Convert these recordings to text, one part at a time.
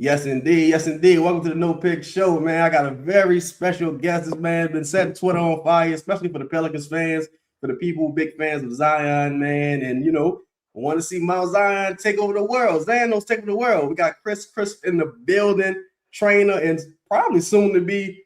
Yes, indeed. Yes, indeed. Welcome to the No Pick Show, man. I got a very special guest. This man been setting Twitter on fire, especially for the Pelicans fans, for the people big fans of Zion, man. And, want to see Mount Zion take over the world. Zionos take over the world. We got Kris Chrisp in the building, trainer, and probably soon to be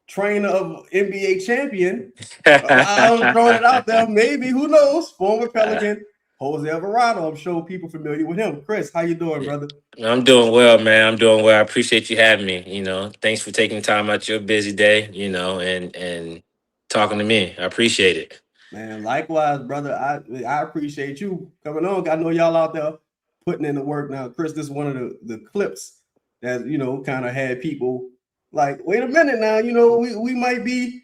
trainer of NBA champion. I'm throwing it out there. Maybe, who knows? Former Pelican, Jose Alvarado. I'm sure people familiar with him. Kris, how you doing, brother? I'm doing well, man. I'm doing well. I appreciate you having me. Thanks for taking time out your busy day, and talking to me. I appreciate it. Man, likewise, brother. I appreciate you coming on. I know y'all out there putting in the work now. Kris, this is one of the clips that kind of had people like, wait a minute now, we might be,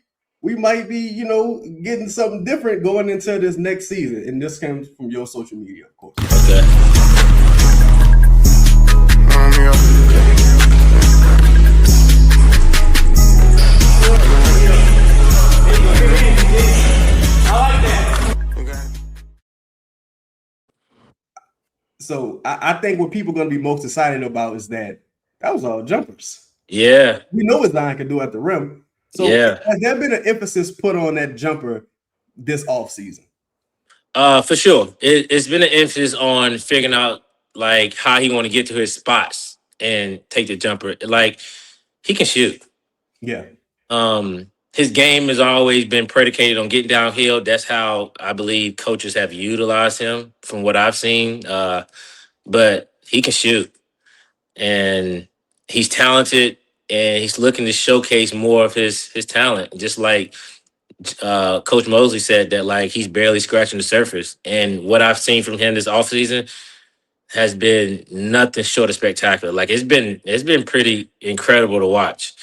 getting something different going into this next season. And this comes from your social media, of course. Okay. So I think what people are going to be most excited about is that was all jumpers. Yeah. We know what Zion can do at the rim. So has there been an emphasis put on that jumper this offseason? For sure. It's been an emphasis on figuring out like how he want to get to his spots and take the jumper. Like he can shoot. Yeah. His game has always been predicated on getting downhill. That's how I believe coaches have utilized him from what I've seen. But he can shoot and he's talented and he's looking to showcase more of his talent. Just like Coach Mosley said that like he's barely scratching the surface. And what I've seen from him this offseason has been nothing short of spectacular. Like it's been pretty incredible to watch.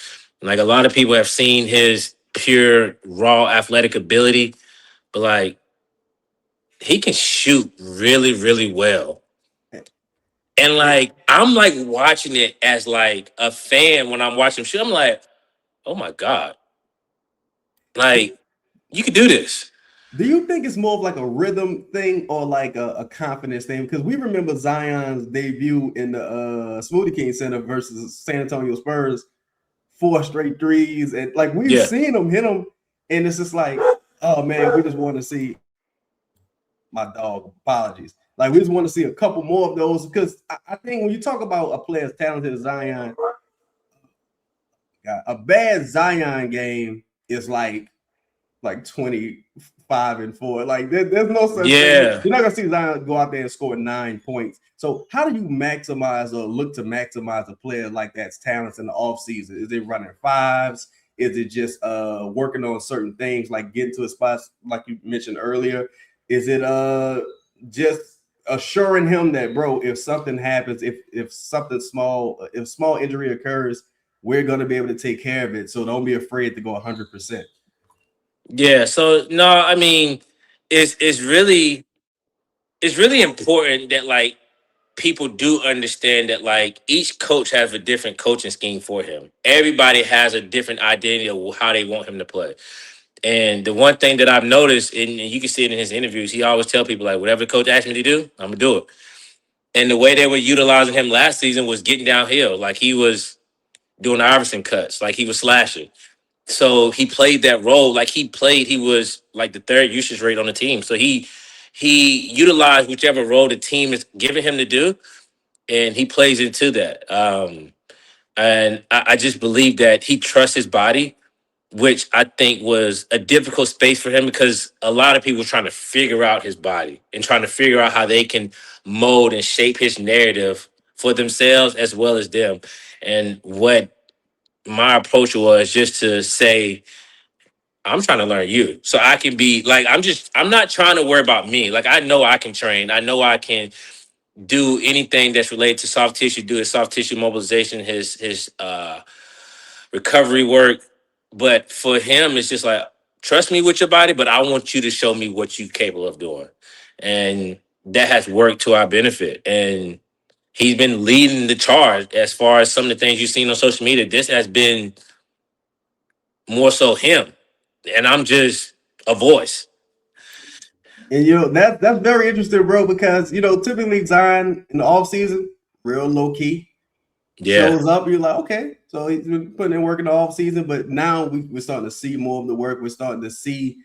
Like a lot of people have seen his pure raw athletic ability, but like he can shoot really, really well. And like I'm like watching it as like a fan when I'm watching him shoot. I'm like, oh my God. Like you could do this. Do you think it's more of like a rhythm thing or like a confidence thing? Because we remember Zion's debut in the Smoothie King Center versus San Antonio Spurs, 4 straight threes, and like we've seen him hit them, and it's just like, oh man, we just want to see my dog. Apologies. Like we just want to see a couple more of those because I think when you talk about a player as talented as Zion, a bad Zion game is like 25-4. Like there's no such thing. You're not gonna see Zion go out there and score 9 points. So how do you maximize or look to maximize a player like that's talents in the offseason? Is it running fives? Is it just working on certain things like getting to a spot like you mentioned earlier? Is it just assuring him that, bro, if something happens, if something small, if small injury occurs, we're gonna be able to take care of it. So don't be afraid to go 100%. Yeah. So no, I mean, it's really important that like people do understand that like each coach has a different coaching scheme for him. Everybody has a different identity of how they want him to play. And the one thing that I've noticed, and you can see it in his interviews, he always tell people like, whatever the coach asks me to do, I'm gonna do it. And the way they were utilizing him last season was getting downhill, like he was doing Iverson cuts, like he was slashing. So he played that role, like he was like the third usage rate on the team. So he utilized whichever role the team is giving him to do, and he plays into that. And I just believe that he trusts his body, which I think was a difficult space for him because a lot of people were trying to figure out his body and trying to figure out how they can mold and shape his narrative for themselves as well as them. And what my approach was just to say, I'm trying to learn you. So I can be like, I'm not trying to worry about me. Like, I know I can train. I know I can do anything that's related to soft tissue, do his soft tissue mobilization, his recovery work. But for him, it's just like, trust me with your body, but I want you to show me what you're capable of doing. And that has worked to our benefit. And he's been leading the charge as far as some of the things you've seen on social media. This has been more so him. And I'm just a voice. And that's very interesting, bro, because typically Zion in the offseason, real low key. Yeah. shows up, you're like, okay, so he's been putting in work in the off season, but now we're starting to see more of the work. We're starting to see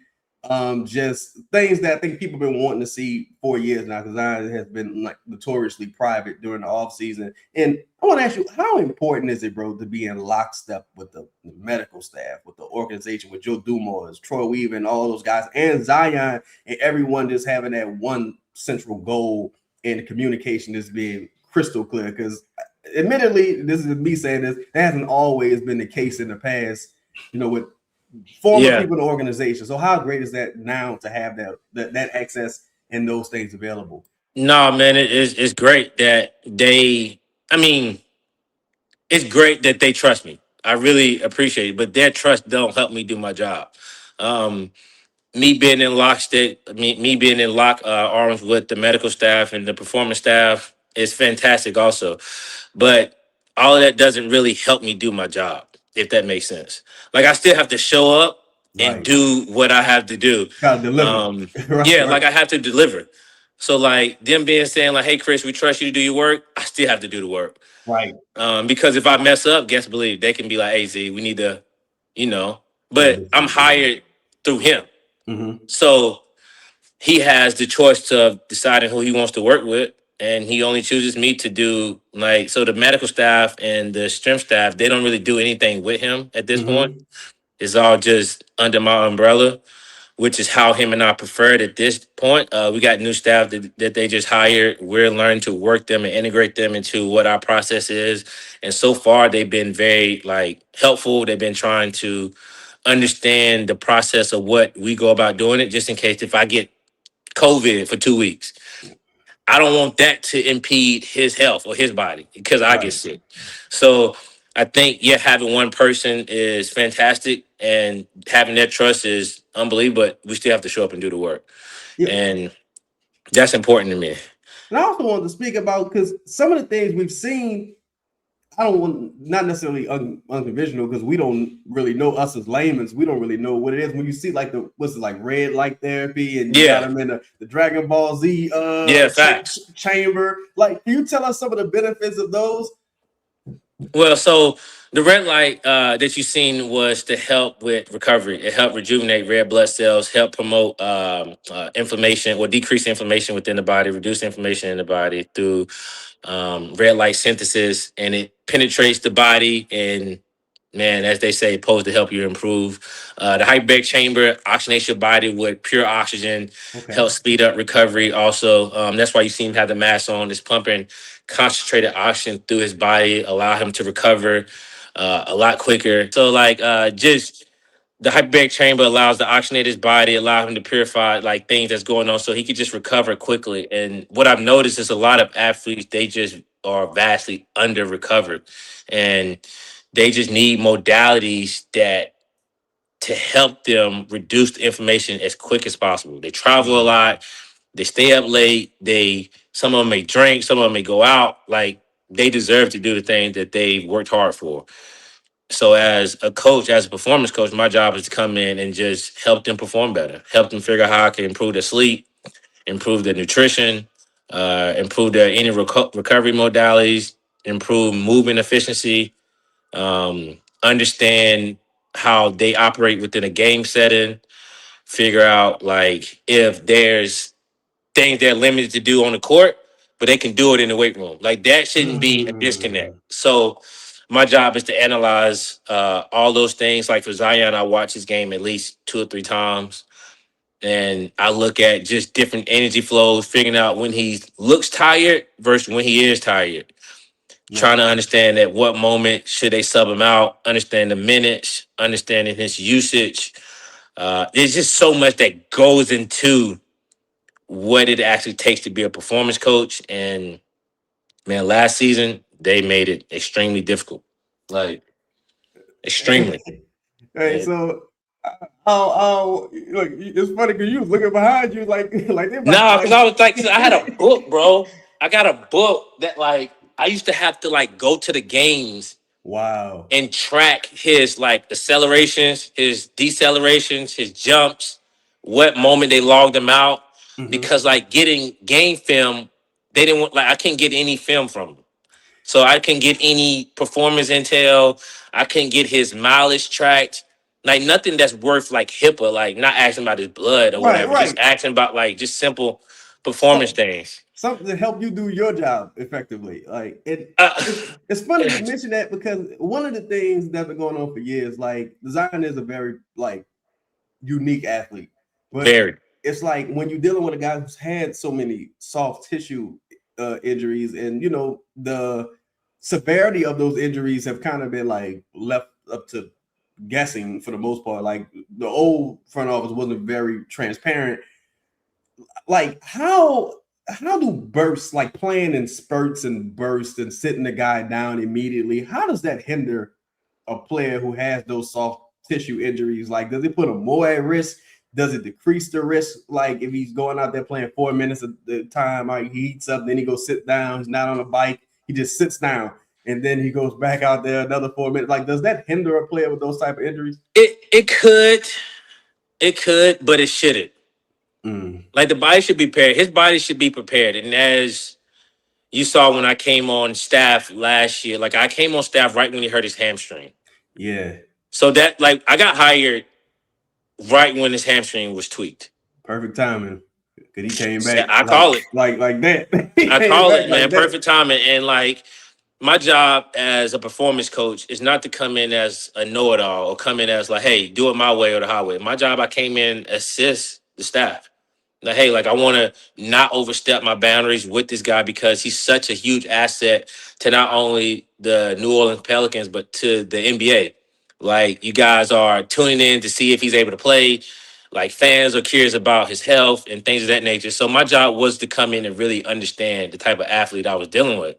just things that I think people have been wanting to see for years now, because Zion has been like notoriously private during the off season. And I want to ask you, how important is it, bro, to be in lockstep with the medical staff, with the organization, with Joe Dumars, Troy Weaver, and all those guys, and Zion, and everyone just having that one central goal, and the communication is being crystal clear? Because admittedly, this is me saying this, that hasn't always been the case in the past, with former Yeah. people in the organization. So how great is that now to have that access and those things available? No, man, it's great that they. I mean, it's great that they trust me. I really appreciate it, but their trust don't help me do my job. Um, Me being in lockstep, me being in lock arms with the medical staff and the performance staff is fantastic, also. But all of that doesn't really help me do my job, if that makes sense. Like I still have to show up and Right. do what I have to do. Gotta deliver. Um, right, yeah, right, like I have to deliver. So like them being saying like, "Hey, Chris, we trust you to do your work." I still have to do the work. right. Because if I mess up, guess believe they can be like, "Hey, Z, we need to," you know. Yeah, But I'm yeah. hired through him, Mm-hmm. so he has the choice to deciding who he wants to work with, and he only chooses me to do like so. The medical staff and the strength staff, they don't really do anything with him at this point. Mm-hmm. It's all just under my umbrella, which is how him and I preferred at this point. We got new staff that they just hired. We're learning to work them and integrate them into what our process is. And so far, they've been very like helpful. They've been trying to understand the process of what we go about doing it, just in case if I get COVID for 2 weeks. I don't want that to impede his health or his body because I get Right. sick. So I think yeah, having one person is fantastic and having their trust is unbelievable, but we still have to show up and do the work. Yeah. And that's important to me. And I also wanted to speak about, because some of the things we've seen, I don't want, not necessarily unconventional, because we don't really know, us as laymen, we don't really know what it is. When you see like what's it, like red light therapy, and you got Yeah. them in the Dragon Ball Z Yeah, facts. chamber, like, can you tell us some of the benefits of those? Well, so the red light that you seen was to help with recovery. It helped rejuvenate red blood cells, help promote inflammation or decrease inflammation within the body, reduce inflammation in the body through red light synthesis, and it penetrates the body and man, as they say, supposed to help you improve. The hyperbaric chamber oxygenates your body with pure oxygen, Okay. helps speed up recovery. Also, that's why you see him have the mask on. It's pumping concentrated oxygen through his body, allow him to recover a lot quicker. So, like, just the hyperbaric chamber allows to oxygenate his body, allow him to purify like things that's going on, so he could just recover quickly. And what I've noticed is a lot of athletes they just are vastly under recovered, and they just need modalities that to help them reduce the inflammation as quick as possible. They travel a Mhm. lot, they stay up late, they some of them may drink, some of them may go out. Like they deserve to do the things that they worked hard for. So as a coach, as a performance coach, my job is to come in and just help them perform better, help them figure out how I can improve their sleep, improve their nutrition, improve their any recovery modalities, improve movement efficiency, understand how they operate within a game setting, figure out like if there's things they're limited to do on the court, but they can do it in the weight room. Like that shouldn't be a disconnect. Mm. So my job is to analyze all those things. Like for Zion, I watch his game at least 2 or 3 times. And I look at just different energy flows, figuring out when he looks tired versus when he is tired. Trying to Nice. understand at what moment should they sub him out, understand the minutes, understanding his usage. There's just so much that goes into what it actually takes to be a performance coach. And man, last season they made it extremely difficult, like extremely. Hey, And so look, it's funny because you was looking behind you like like they about to nah, because like. I was like, 'cause I had a book, bro. I got a book that like I used to have to like go to the games Wow. and track his like accelerations, his decelerations, his jumps, what moment they logged him out. Mm-hmm. Because like getting game film, they didn't want like I can't get any film from him. So I couldn't get any performance intel. I couldn't get his mileage tracked. Like nothing that's worth like HIPAA, like not asking about his blood or Right, whatever, just right. asking about like just simple performance So, things. something to help you do your job effectively. Like Uh, it's funny you mention that because one of the things that's been going on for years, like Zion is a very like unique athlete, but very, it's like when you're dealing with a guy who's had so many soft tissue injuries, and you know the severity of those injuries have kind of been like left up to guessing for the most part. Like the old front office wasn't very transparent. Like how do bursts, like playing in spurts and bursts and sitting the guy down immediately, how does that hinder a player who has those soft tissue injuries? Like, does it put him more at risk? Does it decrease the risk? Like, if he's going out there playing 4 minutes at the time, like he heats up, then he goes sit down, he's not on a bike, he just sits down, and then he goes back out there another 4 minutes. Like, does that hinder a player with those type of injuries? it could, but it shouldn't. Mm, Like the body should be prepared. His body should be prepared. And as you saw when I came on staff last year, like I came on staff right when he hurt his hamstring. yeah, So that like I got hired right when his hamstring was tweaked. perfect timing. Cause he came So back I call it. like that. He I came call back it, man, like that. perfect timing. And like my job as a performance coach is not to come in as a know-it-all or come in as like, hey, do it my way or the highway. My job, I came in assist the staff. Like, hey, like I want to not overstep my boundaries with this guy because he's such a huge asset to not only the New Orleans Pelicans but to the NBA. Like you guys are tuning in to see if he's able to play. Like fans are curious about his health and things of that nature. So my job was to come in and really understand the type of athlete I was dealing with.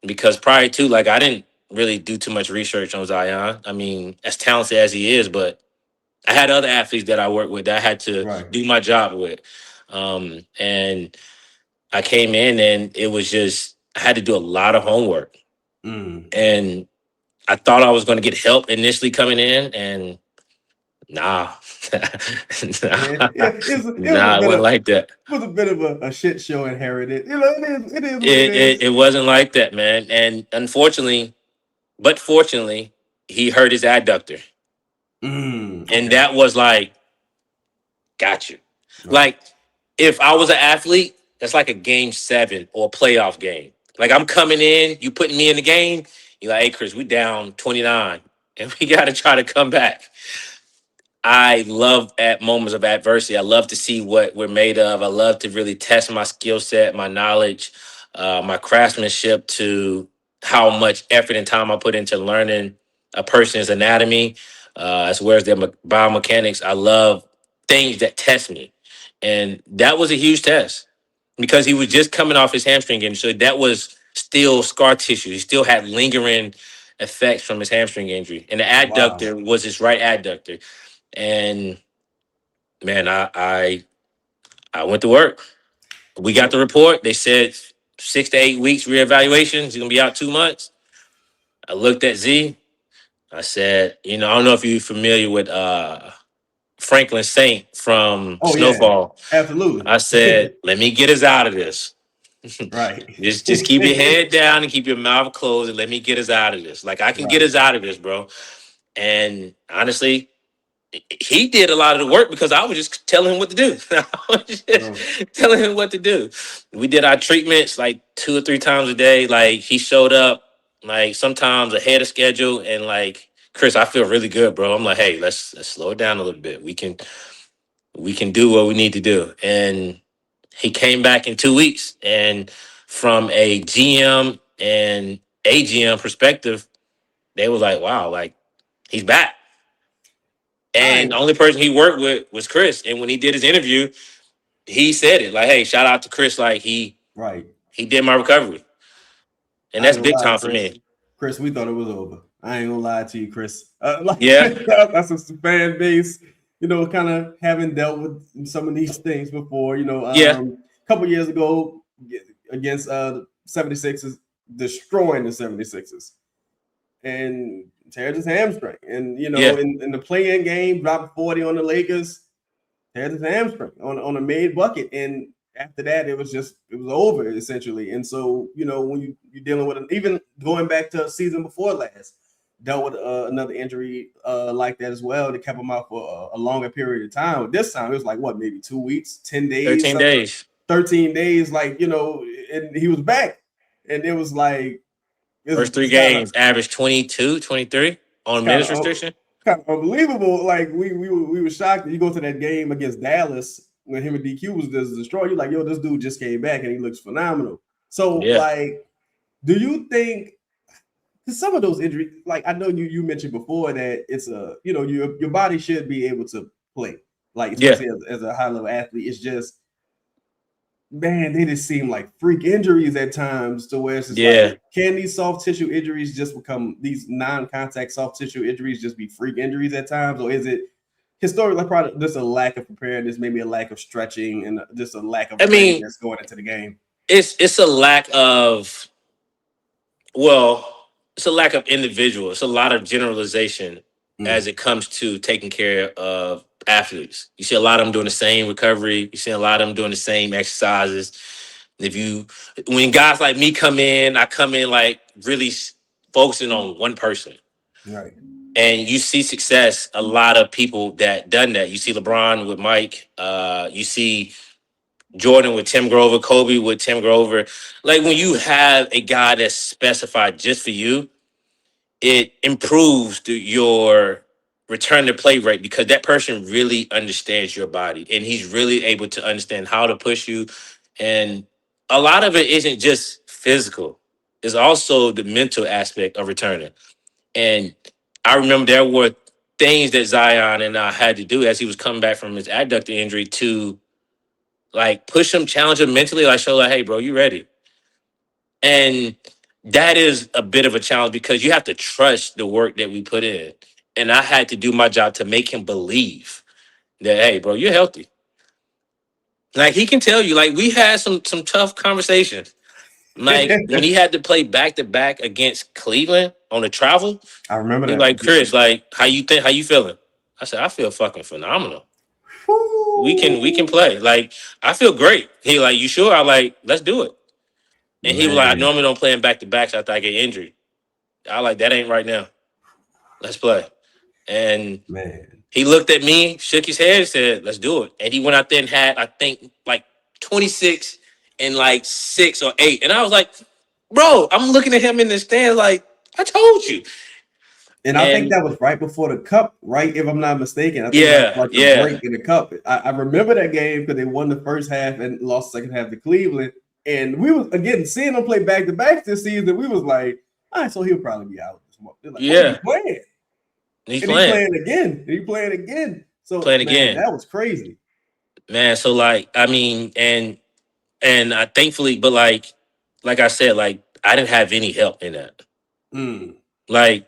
Because prior to, like, I didn't really do too much research on Zion. I mean, as talented as he is, but I had other athletes that I worked with that I had to Right. do my job with. And I came in and it was just, I had to do a lot of homework. Mm. And I thought I was going to get help initially coming in, and nah, Yeah, nah, it was a nah, it bit wasn't of like that. a shit show inherited. You know, it is what it It is. wasn't like that, man. And unfortunately, but fortunately, he hurt his adductor. And Okay. that was like, got you. Right. Like, if I was an athlete, that's like a game 7 or a playoff game. Like, I'm coming in, you putting me in the game, you're like, hey, Chris, we down 29, and we got to try to come back. I love at moments of adversity. I love to see what we're made of. I love to really test my skill set, my knowledge, my craftsmanship to how much effort and time I put into learning a person's anatomy, as well as their biomechanics. I love things that test me. And that was a huge test because he was just coming off his hamstring injury. So that was still scar tissue. He still had lingering effects from his hamstring injury. And the Wow. adductor was his right adductor. And man, I went to work. We got the So report. They said 6 to 8 weeks reevaluation. He's gonna be out 2 months. I looked at Z. I said, I don't know if you're familiar with Franklin Saint from oh yeah, Snowfall. absolutely. I said, let me get us out of this. Right. Just keep your head down and keep your mouth closed and let me get us out of this. Like I can get Right. us out of this, bro. And honestly, he did a lot of the work because I was just telling him what to do. I was Bro. just telling him what to do. We did our treatments like 2 or 3 times a day. Like he showed up like sometimes ahead of schedule, and like Chris, I feel really good, bro. I'm like, hey, let's slow it down a little bit. We can do what we need to do. And he came back in 2 weeks. And from a GM and AGM perspective, they was like, wow, like he's back. And the I only person he worked with was Chris. And when he did his interview, he said it like, "Hey, shout out to Chris. Like right. he did my recovery, and I ain't that's gonna big lie, time for Chris. me." Chris, we thought it was over. I ain't gonna lie to you, Chris. Like Yeah, that's a fan base, you know, kind of having dealt with some of these things before. You know, yeah, a couple years ago against the 76ers, destroying the 76ers and tears his hamstring. And you know, yeah, in the play-in game, dropped 40 on the Lakers, tears his hamstring on a made bucket. And after that, it was over essentially. And so, when you're dealing with even going back to a season before last, dealt with another injury like that as well that kept him out for a longer period of time. This time it was like what, maybe 2 weeks, 10 days, 13 days. 13 days, and he was back. And it was like First three it's kind of games, average 22, 23 it's on kind minutes of restriction. kind of unbelievable. Like we were shocked that you go to that game against Dallas when him and DQ was destroyed. You're like, yo, this dude just came back and he looks phenomenal. So Yeah. do you think? Because some of those injuries, like I know you mentioned before that it's your body should be able to play, like Yeah. especially as a high level athlete. It's just, man, they just seem like freak injuries at times to where it's just like, Yeah. can these soft tissue injuries just become these non-contact soft tissue injuries just be freak injuries at times, or is it historically probably just a lack of preparedness, maybe a lack of stretching, and just a lack of I mean, readiness going into the game? it's a lack of, well, it's a lack of individual. It's a lot of generalization Mm, as it comes to taking care of athletes. You see a lot of them doing the same recovery. You see a lot of them doing the same exercises. If you, when guys like me come in, I come in like really focusing on one person. right. And you see success, a lot of people that done that. You see LeBron with Mike. You see Jordan with Tim Grover, Kobe with Tim Grover. Like when you have a guy that's specified just for you, it improves your return to play rate because that person really understands your body and he's really able to understand how to push you. And a lot of it isn't just physical, it's also the mental aspect of returning. And I remember there were things that Zion and I had to do as he was coming back from his adductor injury to like push him, challenge him mentally, like show like, hey, bro, you ready? And that is a bit of a challenge because you have to trust the work that we put in. And I had to do my job to make him believe that, hey, bro, you're healthy. Like he can tell you, like we had some tough conversations. Like when he had to play back to back against Cleveland on the travel, I remember he that. like, Chris, like how you feeling? I said, I feel fucking phenomenal. We can Woo, play. Like I feel great. He like, you sure? I like, let's do it. And he was like, I man, normally don't play in back to backs after I get injured. I like that ain't right now. Let's play. And man. he looked at me, shook his head, and said, let's do it. And he went out there and had, I think, like 26 and like 6 or 8. And I was like, bro, I'm looking at him in the stand like, I told you. And I think And that was right before the cup, right? If I'm not mistaken, I think that was yeah, like the yeah, break in the cup. I remember that game because they won the first half and lost the second half to Cleveland. And we was again seeing them play back to back this season. We was like, all right, so he'll probably be out this month. They're like, wait, he yeah. playing, He's and he playing, playing again, and he playing again. So playing man, again. that was crazy. Man, so like, I mean, and I thankfully, but like I said, like I didn't have any help in that. Mm, Like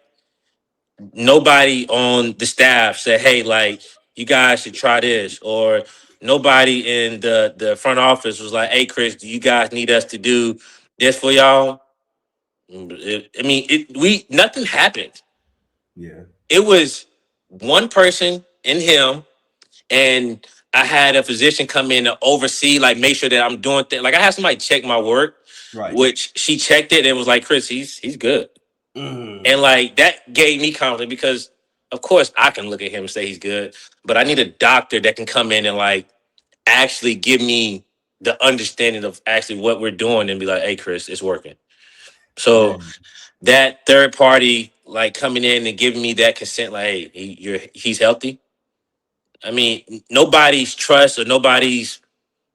nobody on the staff said, "Hey, like you guys should try this," or nobody in the front office was like, "Hey, Chris, do you guys need us to do this for y'all?" I mean, we nothing happened. yeah, It was one person and him, and I had a physician come in to oversee, like make sure that I'm doing things. Like I had somebody check my work, right. which she checked it and was like, "Chris, he's good." And Mm, like that gave me confidence because of course I can look at him and say he's good, but I need a doctor that can come in and like actually give me the understanding of actually what we're doing and be like, hey Chris, it's working. So man. that third party like coming in and giving me that consent, like, hey, he's healthy. I mean, nobody's trust or nobody's,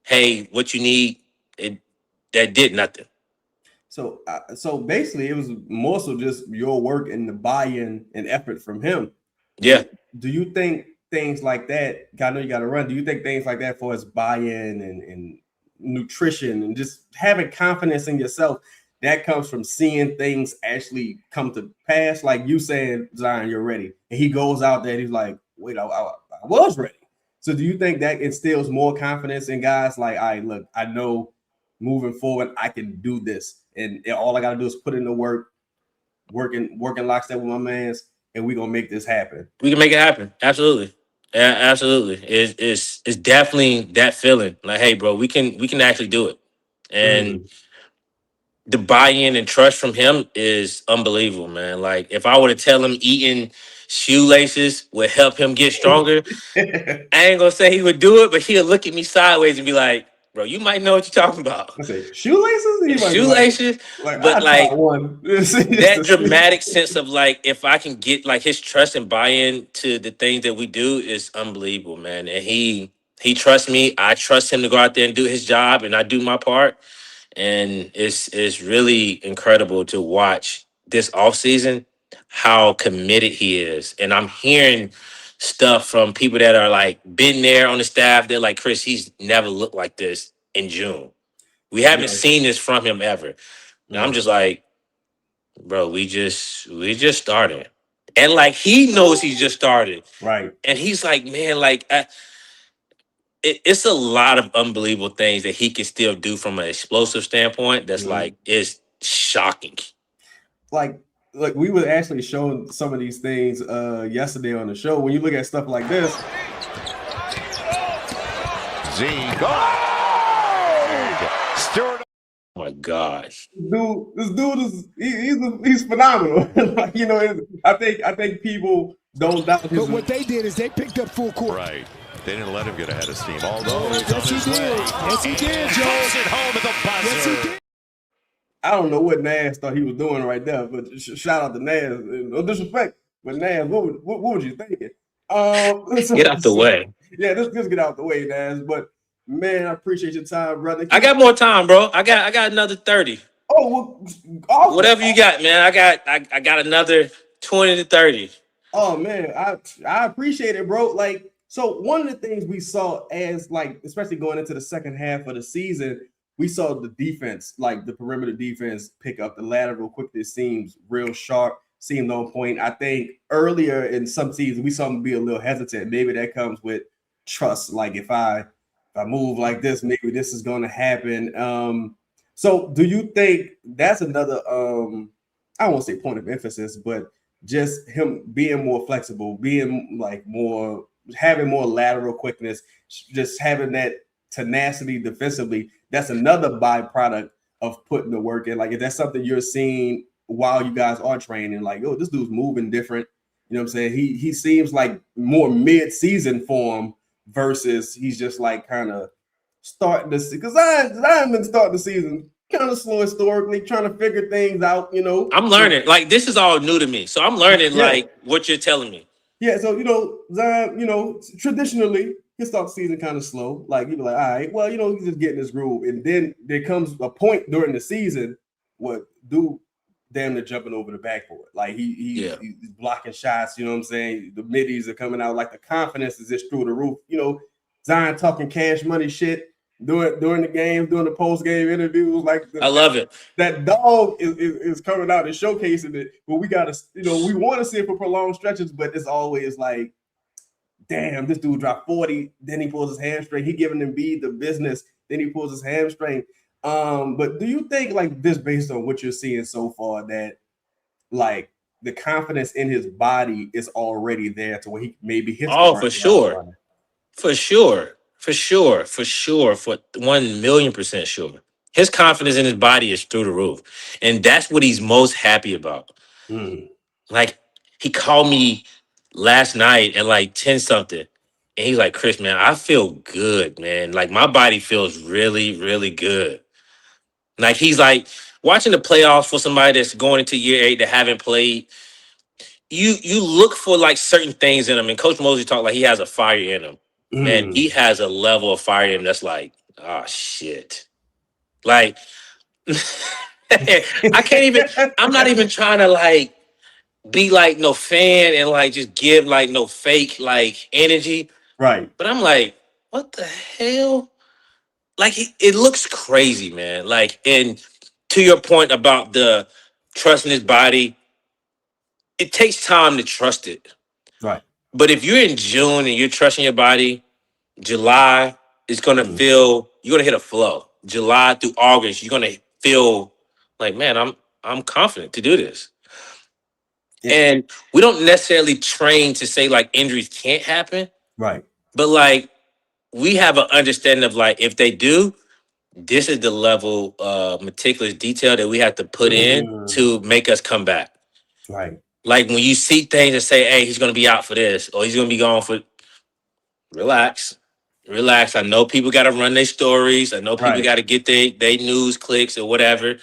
hey, what you need, it that did nothing. So basically, it was more so just your work and the buy-in and effort from him. Yeah. Do you think things like that? I know you got to run. Do you think things like that for us buy-in and nutrition and just having confidence in yourself that comes from seeing things actually come to pass? Like you saying, Zion, you're ready, and he goes out there, and he's like, wait, I was ready. So do you think that instills more confidence in guys? Like, all right, look, I know moving forward, I can do this, and all I got to do is put in the work, working lockstep with my man's, and we gonna make this happen. We can make it happen. Absolutely. Yeah, absolutely. It's definitely that feeling. Like, hey, bro, we can actually do it. And Mm. the buy-in and trust from him is unbelievable, man. Like, if I were to tell him eating shoelaces would help him get stronger, I ain't gonna say he would do it, but he'll look at me sideways and be like, bro, you might know what you're talking about. I say shoelaces. He might be Shoelaces, I but try like one. Just that to see. dramatic sense of like, if I can get like his trust and buy-in to the things that we do is unbelievable, man. And he trusts me. I trust him to go out there and do his job, and I do my part. And it's really incredible to watch this offseason how committed he is. And I'm hearing stuff from people that are like been there on the staff. They're like, Chris, he's never looked like this in June. We haven't Yeah. seen this from him ever. And I'm Yeah. just like, bro, we just started. And like he knows he just started. Right. And he's like, man, like it's a lot of unbelievable things that he can still do from an explosive standpoint. That's Mhm. like is shocking. Like we were actually showing some of these things yesterday on the show. When you look at stuff like this, Z goal. Stewart. Oh my God. this dude is he's phenomenal. Like, I think people don't doubt his. But what they did is they picked up full court. Right. They didn't let him get ahead of steam. Although Yes, he did. Yes, he did, Joe. Puts it home at the Yes, he buzzer. did. I don't know what Nas thought he was doing right there, but shout out to Nas. No disrespect, but Nas, what was you thinking? Get out the way. Yeah, just get out the way, Nas. But man, I appreciate your time, brother. I got more time, bro. I got another 30. Oh, well, awesome. Whatever you got, man. I got another 20 to 30. Oh man, I appreciate it, bro. Like, so one of the things we saw as like, especially going into the second half of the season, we saw the defense, like the perimeter defense, pick up the lateral quickness. Seems real sharp, seemed on point. I think earlier in some seasons we saw them be a little hesitant. Maybe that comes with trust. Like if I move like this, maybe this is going to happen. So do you think that's another I won't say point of emphasis, but just him being more flexible, being like more having more lateral quickness, just having that tenacity defensively, that's another byproduct of putting the work in. Like if that's something you're seeing while you guys are training, like, oh, this dude's moving different. You know what I'm saying? He seems like more mid-season form versus he's just like kind of starting to see, because Zion been starting the season kind of slow historically, trying to figure things out, I'm learning. Like this is all new to me. So I'm learning Yeah. like what you're telling me. Yeah, so Zion, traditionally his start the season kind of slow. Like you be like, all right, well, he's just getting his groove, and then there comes a point during the season what dude damn near jumping over the backboard. Like he's blocking shots. You know what I'm saying? The middies are coming out. Like the confidence is just through the roof. Zion talking cash money shit during the games, during the post game interviews. Like I love it. That dog is coming out and showcasing it, but we gotta, we want to see it for prolonged stretches, but it's always like, damn, this dude dropped 40, then he pulls his hamstring. He giving Embiid the business, then he pulls his hamstring. But do you think like this, based on what you're seeing so far, that like the confidence in his body is already there to where he maybe hits? Oh, for sure. For sure. For 1,000,000% sure. His confidence in his body is through the roof. And that's what he's most happy about. Like he called me last night at like 10 something. And he's like, Chris, man, I feel good, man. Like my body feels really, really good. Like he's like watching the playoffs for somebody that's going into year 8 that haven't played. You look for like certain things in him. And Coach Mosley talked like he has a fire in him. Man, he has a level of fire in him that's like, oh shit. Like I can't even, I'm not even trying to like be like no fan and like just give like no fake like energy. Right. But I'm like, what the hell? Like it looks crazy, man. Like, and to your point about the trusting his body, it takes time to trust it. Right. But if you're in June and you're trusting your body, July is gonna feel you're gonna hit a flow. July through August, you're gonna feel like, man, I'm confident to do this. Yeah. And we don't necessarily train to say like injuries can't happen, Right. But like we have an understanding of like if they do, this is the level of meticulous detail that we have to put in to make us come back. Right. Like when you see things that say, "Hey, he's going to be out for this," or "He's going to be gone for," relax, relax. I know people got to run their stories. I know people Right. got to get their news clicks or whatever.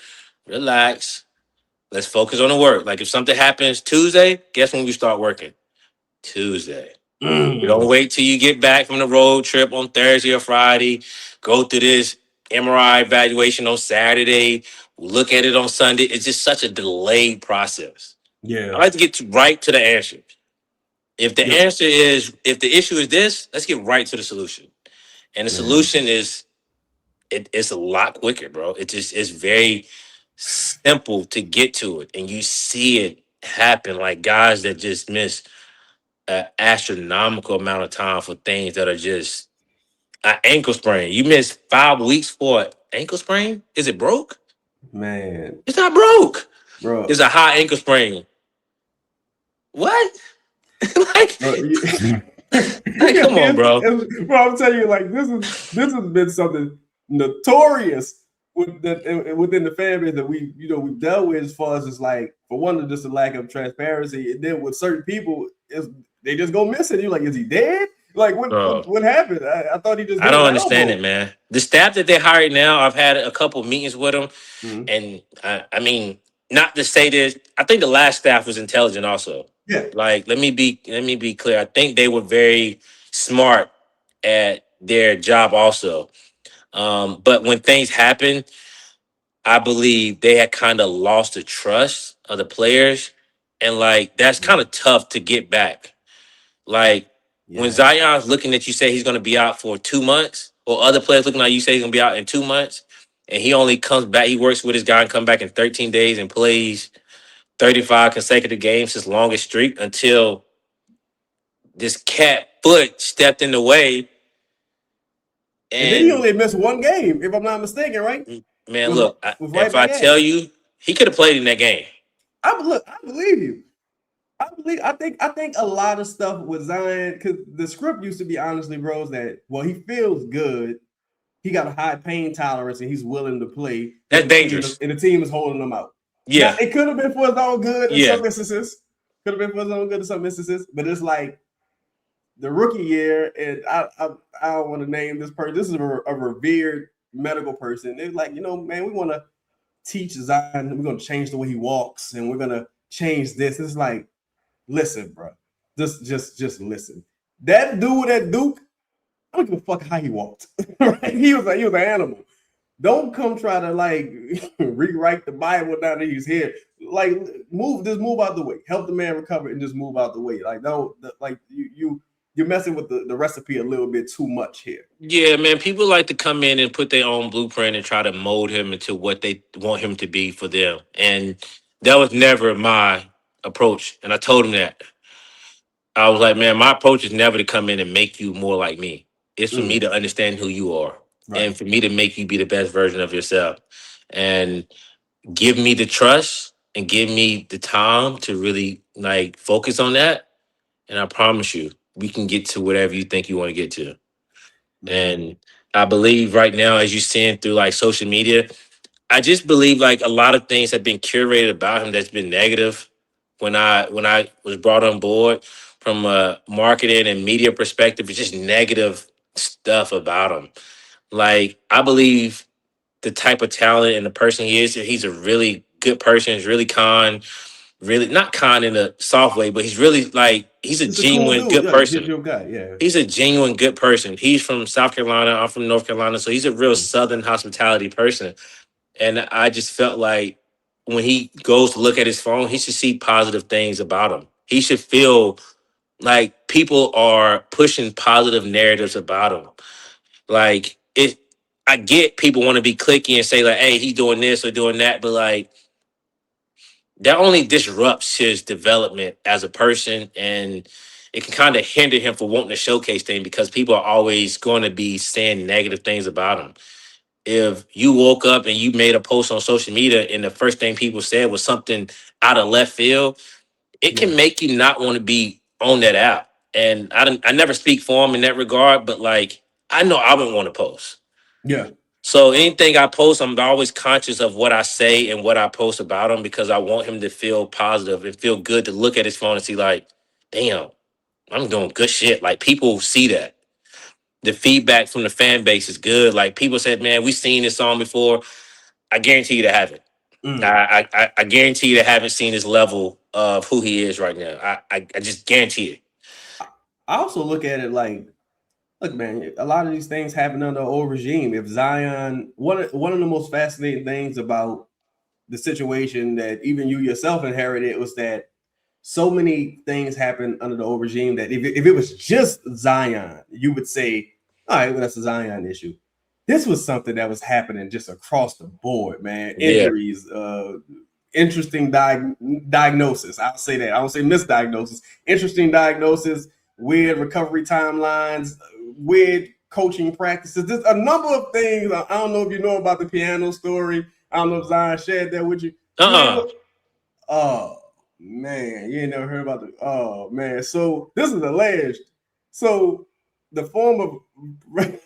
Relax. Let's focus on the work. Like if something happens Tuesday, guess when we start working? Tuesday. You don't wait till you get back from the road trip on Thursday or Friday. Go through this MRI evaluation on Saturday. Look at it on Sunday. It's just such a delayed process. I Yeah. like to get right to the answer. If the Yep. answer is, if the issue is this, let's get right to the solution. And the Man. solution is, it's a lot quicker, bro. It's very simple to get to it. And you see it happen like guys that just miss an astronomical amount of time for things that are just an ankle sprain. You miss 5 weeks for an ankle sprain? Is it broke? Man. It's not broke. Bro. It's a high ankle sprain. What? like, Bro, like, come on, bro. Bro, I'm telling you, like this has been something notorious within the fan base that we've dealt with as far as it's like for one just a lack of transparency, and then with certain people, they just go missing. You're like, is he dead? Like what happened? I thought he just. I don't understand it, man. The staff that they hired now, I've had a couple meetings with them, and I mean, not to say this, I think the last staff was intelligent also. Yeah. Like, let me be clear. I think they were very smart at their job also. But when things happen, I believe they had kind of lost the trust of the players, and like that's kind of tough to get back. Like when Zion's looking at you, say he's going to be out for 2 months, or other players looking at you, say he's going to be out in 2 months, and he only comes back. He works with his guy and come back in 13 days and plays 35 consecutive games, his longest streak, until this cat foot stepped in the way. And then he only missed one game, if I'm not mistaken, right? Man, look, if I tell you, he could have played in that game. I believe you. I think a lot of stuff with Zion, because the script used to be honestly, bros, that he feels good. He got a high pain tolerance and he's willing to play. That's dangerous. And the team is holding him out. Yeah. Now, it could have been for his own good in some instances. Could have been for his own good in some instances. But it's like the rookie year, and I don't want to name this person. This is a revered medical person. They're like, man, we want to teach Zion. We're going to change the way he walks, and we're going to change this. It's like, listen, bro. Just listen. That dude at Duke, I don't give a fuck how he walked. Right? He was an animal. Don't come try to like rewrite the Bible now that he's here. Like move out the way. Help the man recover and just move out the way. Like you're messing with the recipe a little bit too much here. Yeah, man. People like to come in and put their own blueprint and try to mold him into what they want him to be for them. And that was never my approach. And I told him that. I was like, man, my approach is never to come in and make you more like me. It's for me to understand who you are. Right. And for me to make you be the best version of yourself. And give me the trust and give me the time to really like focus on that. And I promise you, we can get to whatever you think you want to get to. And I believe right now, as you're seeing through like social media, I just believe like a lot of things have been curated about him that's been negative. When I was brought on board from a marketing and media perspective, it's just negative stuff about him. Like I believe the type of talent and the person he is, he's a really good person. He's really kind, really not kind in a soft way, but he's really like he's a genuine good person. He's a genuine good person. He's from South Carolina. I'm from North Carolina, so he's a real Southern hospitality person. And I just felt like when he goes to look at his phone, he should see positive things about him. He should feel like people are pushing positive narratives about him. Like I get people want to be cliquey and say like, "Hey, he's doing this or doing that," but like that only disrupts his development as a person, and it can kind of hinder him for wanting to showcase things because people are always going to be saying negative things about him. If you woke up and you made a post on social media and the first thing people said was something out of left field, it can make you not want to be on that app. and I never speak for him in that regard, but like I know I wouldn't want to post. Yeah. So anything I post, I'm always conscious of what I say and what I post about him because I want him to feel positive and feel good to look at his phone and see like, damn, I'm doing good shit. Like people see that. The feedback from the fan base is good. Like people said, man, we've seen this song before. I guarantee you they haven't. Mm. I guarantee you they haven't seen his level of who he is right now. I just guarantee it. I also look at it like, look, man, a lot of these things happen under the old regime. If Zion, one of the most fascinating things about the situation that even you yourself inherited was that so many things happened under the old regime that if it was just Zion, you would say, all right, well, that's a Zion issue. This was something that was happening just across the board, man. Yeah. Injuries, interesting diagnosis. I'll say that. I won't say misdiagnosis. Interesting diagnosis, weird recovery timelines, weird coaching practices. There's a number of things. I don't know if you know about the piano story. I don't know if Zion shared that with you. Oh man, you ain't never heard about the. Oh man, so this is alleged. So the former, I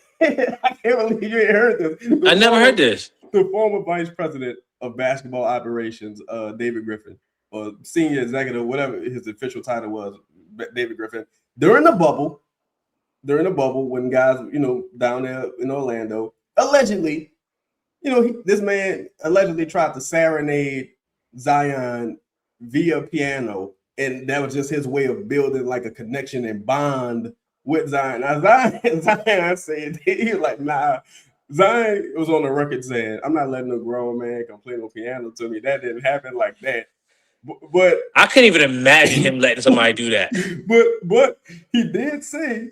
can't believe you ain't heard this. I never heard this. The former vice president of basketball operations, David Griffin, or senior executive, whatever his official title was, David Griffin, during the bubble, when guys, down there in Orlando, allegedly, this man allegedly tried to serenade Zion via piano, and that was just his way of building like a connection and bond with Zion. Now Zion said he was like, nah. Zion was on the record saying, I'm not letting a grown man come play no piano to me. That didn't happen like that. But I couldn't even imagine him letting somebody do that. But he did say,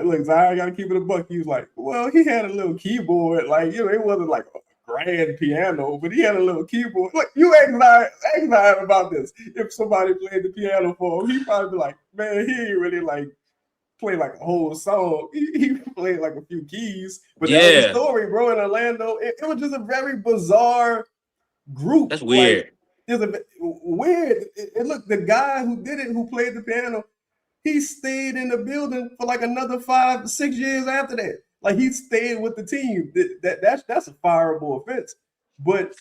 look, Zion got to keep it a buck. He was like, well, he had a little keyboard, like, it wasn't like a grand piano, but he had a little keyboard. Look, you ask Zion about this. If somebody played the piano for him, he'd probably be like, man, he ain't really like play like a whole song. He played like a few keys, but that was the story, bro. In Orlando, it was just a very bizarre group. That's weird. It's a weird. And look, the guy who did it, who played the piano, he stayed in the building for like another 5-6 years after that. Like he stayed with the team. That's a fireable offense. But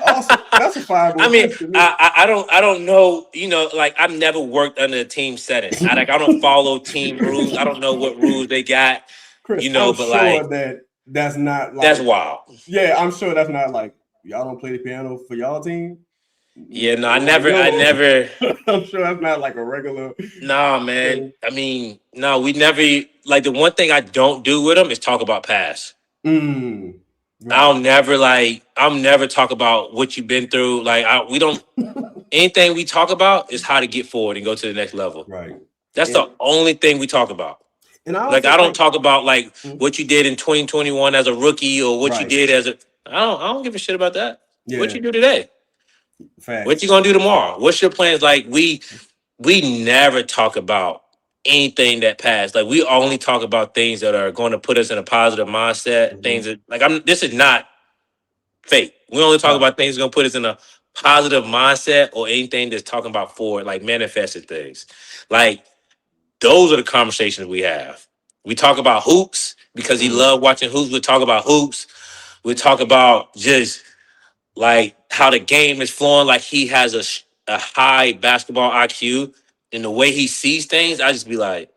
also, that's a fireable. I mean, I don't know. Like I've never worked under a team setting. I don't follow team rules. I don't know what rules they got. Chris, but sure like that's not like that's wild. Yeah, I'm sure that's not like y'all don't play the piano for y'all team. Yeah, no, I never. I'm sure that's not like a regular. Nah, man. Thing. I mean, no, we never. Like the one thing I don't do with them is talk about past. Right. I'll never talk about what you've been through. Like we don't. Anything we talk about is how to get forward and go to the next level. Right. That's the only thing we talk about. And I don't talk about like what you did in 2021 as a rookie or what you did as a. I don't give a shit about that. Yeah. What you do today? Facts. What you gonna do tomorrow? What's your plans? Like we never talk about anything that passed. Like we only talk about things that are going to put us in a positive mindset. Mm-hmm. Things that this is not fake. We only talk about things that are going to put us in a positive mindset or anything that's talking about forward, like manifested things. Like those are the conversations we have. We talk about hoops because he loved watching hoops. We talk about hoops. We talk about just like how the game is flowing. Like he has a high basketball IQ, and the way he sees things, I just be like,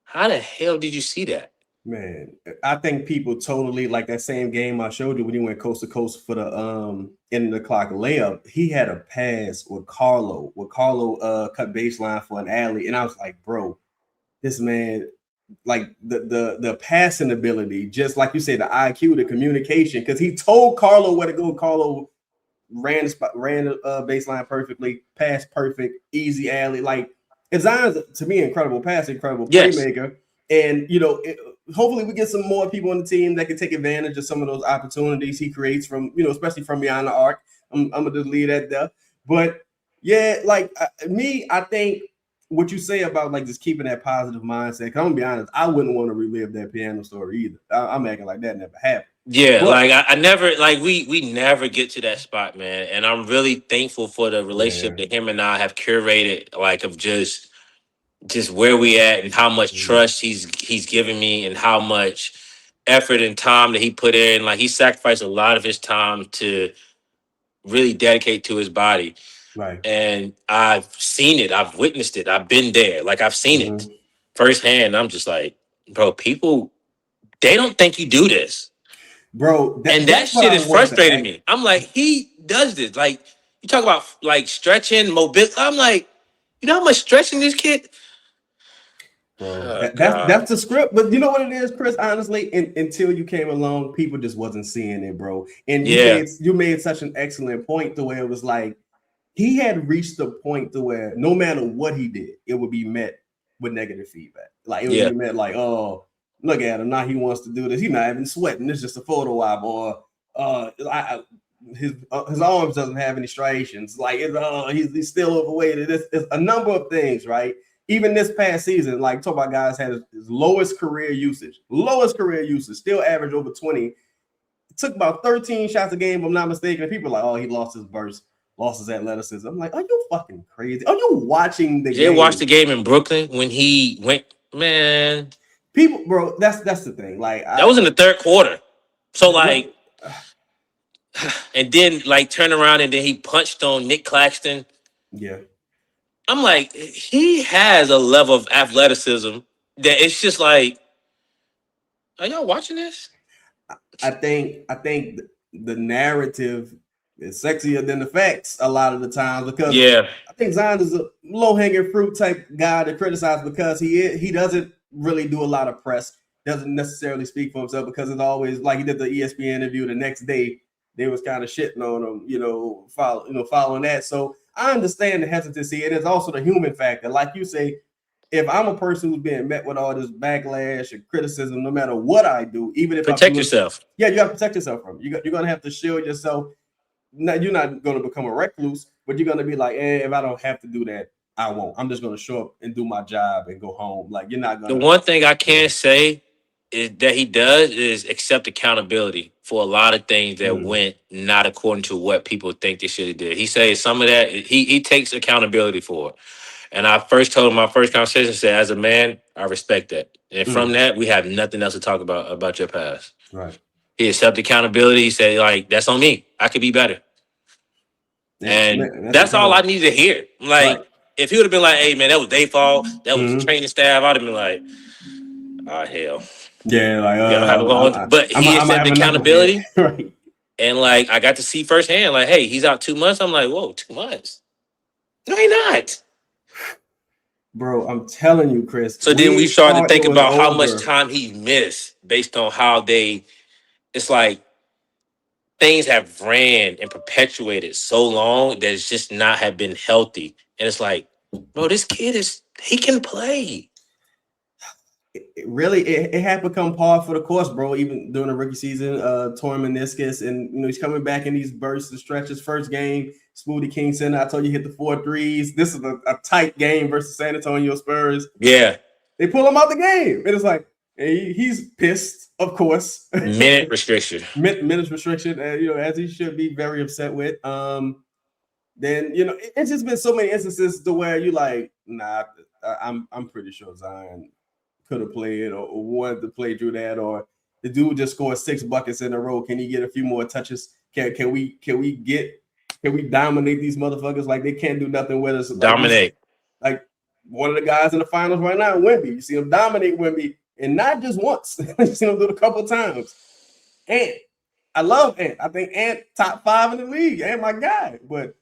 how the hell did you see that? Man, I think people totally like that same game I showed you when he went coast to coast for the end of the clock layup. He had a pass with Carlo. Cut baseline for an alley, and I was like, bro, this man, like the passing ability, just like you say, the IQ, the communication, because he told Carlo where to go. Carlo ran baseline perfectly, pass perfect, easy alley. Like Zion's to me incredible pass, incredible playmaker, and hopefully we get some more people on the team that can take advantage of some of those opportunities he creates from especially from beyond the arc. I'm gonna just leave that there, but yeah, like I think what you say about like just keeping that positive mindset. Cause I'm gonna be honest, I wouldn't want to relive that piano story either. I'm acting like that never happened. Yeah, but, like I never like we never get to that spot, man. And I'm really thankful for the relationship that him and I have curated, like of just just where we at and how much trust he's given me and how much effort and time that he put in. Like, he sacrificed a lot of his time to really dedicate to his body. Right. And I've seen it. I've witnessed it. I've been there. Like, I've seen it firsthand. I'm just like, bro, people, they don't think you do this. Bro, And that shit is frustrating me. I'm like, he does this. Like, you talk about like stretching, mobility. I'm like, you know how much stretching this kid? Bro, that's the script. But you know what it is, Chris? Honestly, until you came along, people just wasn't seeing it, bro. And you made such an excellent point to where it was like he had reached the point to where no matter what he did, it would be met with negative feedback. Like, it would be met like, oh, look at him. Now he wants to do this. He's not even sweating. It's just a photo op. Or his arms doesn't have any striations. Like, he's still overweight. It's a number of things, right? Even this past season, like, talk about guys had his lowest career usage, still average over 20. It took about 13 shots a game, if I'm not mistaken. And people are like, oh, he lost his burst, lost his athleticism. I'm like, are you fucking crazy? Are you watching the game? They watched the game in Brooklyn when he went, man. People, bro, that's the thing. Like, that was in the third quarter. So, like, and then, like, turn around and then he punched on Nick Claxton. Yeah. I'm like, he has a level of athleticism that it's just like, are y'all watching this? I think the narrative is sexier than the facts a lot of the times, because I think Zion is a low-hanging fruit type guy to criticize because he doesn't really do a lot of press, doesn't necessarily speak for himself, because it's always like he did the ESPN interview the next day. They was kind of shitting on him, following that. So I understand the hesitancy. It is also the human factor. Like you say, if I'm a person who's being met with all this backlash and criticism, no matter what I do, even if protect yourself. Yeah, you got to protect yourself from it. You're going to have to shield yourself. You're not going to become a recluse, but you're going to be like, if I don't have to do that, I won't. I'm just going to show up and do my job and go home. Like, you're not going to. The one thing I can say is that he does is accept accountability for a lot of things that went not according to what people think they should have did. He says some of that he takes accountability for it. And I first told him, my first conversation, said, as a man, I respect that. And from that, we have nothing else to talk about your past. Right. He accepted accountability. He said, like, that's on me. I could be better. And that's all I needed to hear. Like, if he would have been like, hey, man, that was their fault, that was the training staff, I'd have been like, oh, hell. Yeah, like, but he accepted accountability. Right. And, like, I got to see firsthand, like, hey, he's out 2 months. I'm like, whoa, 2 months? No, he's not. Bro, I'm telling you, Chris. So then we started to think about how much time he missed based on how it's like things have ran and perpetuated so long that it's just not have been healthy. And it's like, bro, this kid he can play. It had become par for the course, bro. Even during the rookie season, torn meniscus, and he's coming back in these bursts and stretches. First game, Smoothie King Center. I told you, hit the 4 threes. This is a tight game versus San Antonio Spurs. Yeah, they pull him out the game. It is like he's pissed, of course. Minute restriction. Minutes restriction, as he should be very upset with. Then it's just been so many instances to where you like, nah, I'm pretty sure Zion could have played or wanted to play through that, or the dude just scored 6 buckets in a row. Can he get a few more touches? Can we dominate these motherfuckers? Like, they can't do nothing with us. Dominate. Like one of the guys in the finals right now, Wemby. You see him dominate Wemby, and not just once. You see him do it a couple of times. Ant, I love Ant. I think Ant top 5 in the league. Ant my guy, but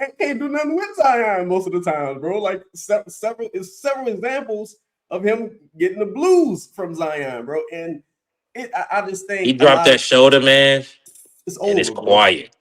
Ant can't do nothing with Zion most of the time, bro. Like several examples of him getting the blues from Zion, bro. And I just think he dropped that shoulder, man. It's over. And it's quiet.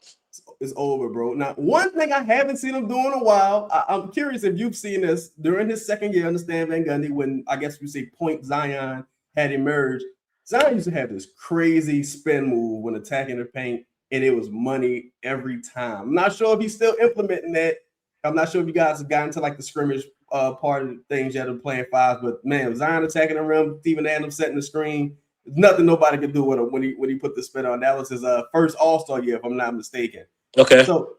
It's over, bro. Now, one thing I haven't seen him do in a while, I'm curious if you've seen this during his second year under Stan Van Gundy, when I guess we say Point Zion had emerged. Zion used to have this crazy spin move when attacking the paint, and it was money every time. I'm not sure if he's still implementing that. I'm not sure if you guys have gotten to like the scrimmage part of the things that are playing 5s, but man, Zion attacking the rim, Steven Adams setting the screen. There's nothing nobody could do with him when he put the spin on. That was his first All-Star year, if I'm not mistaken. Okay. So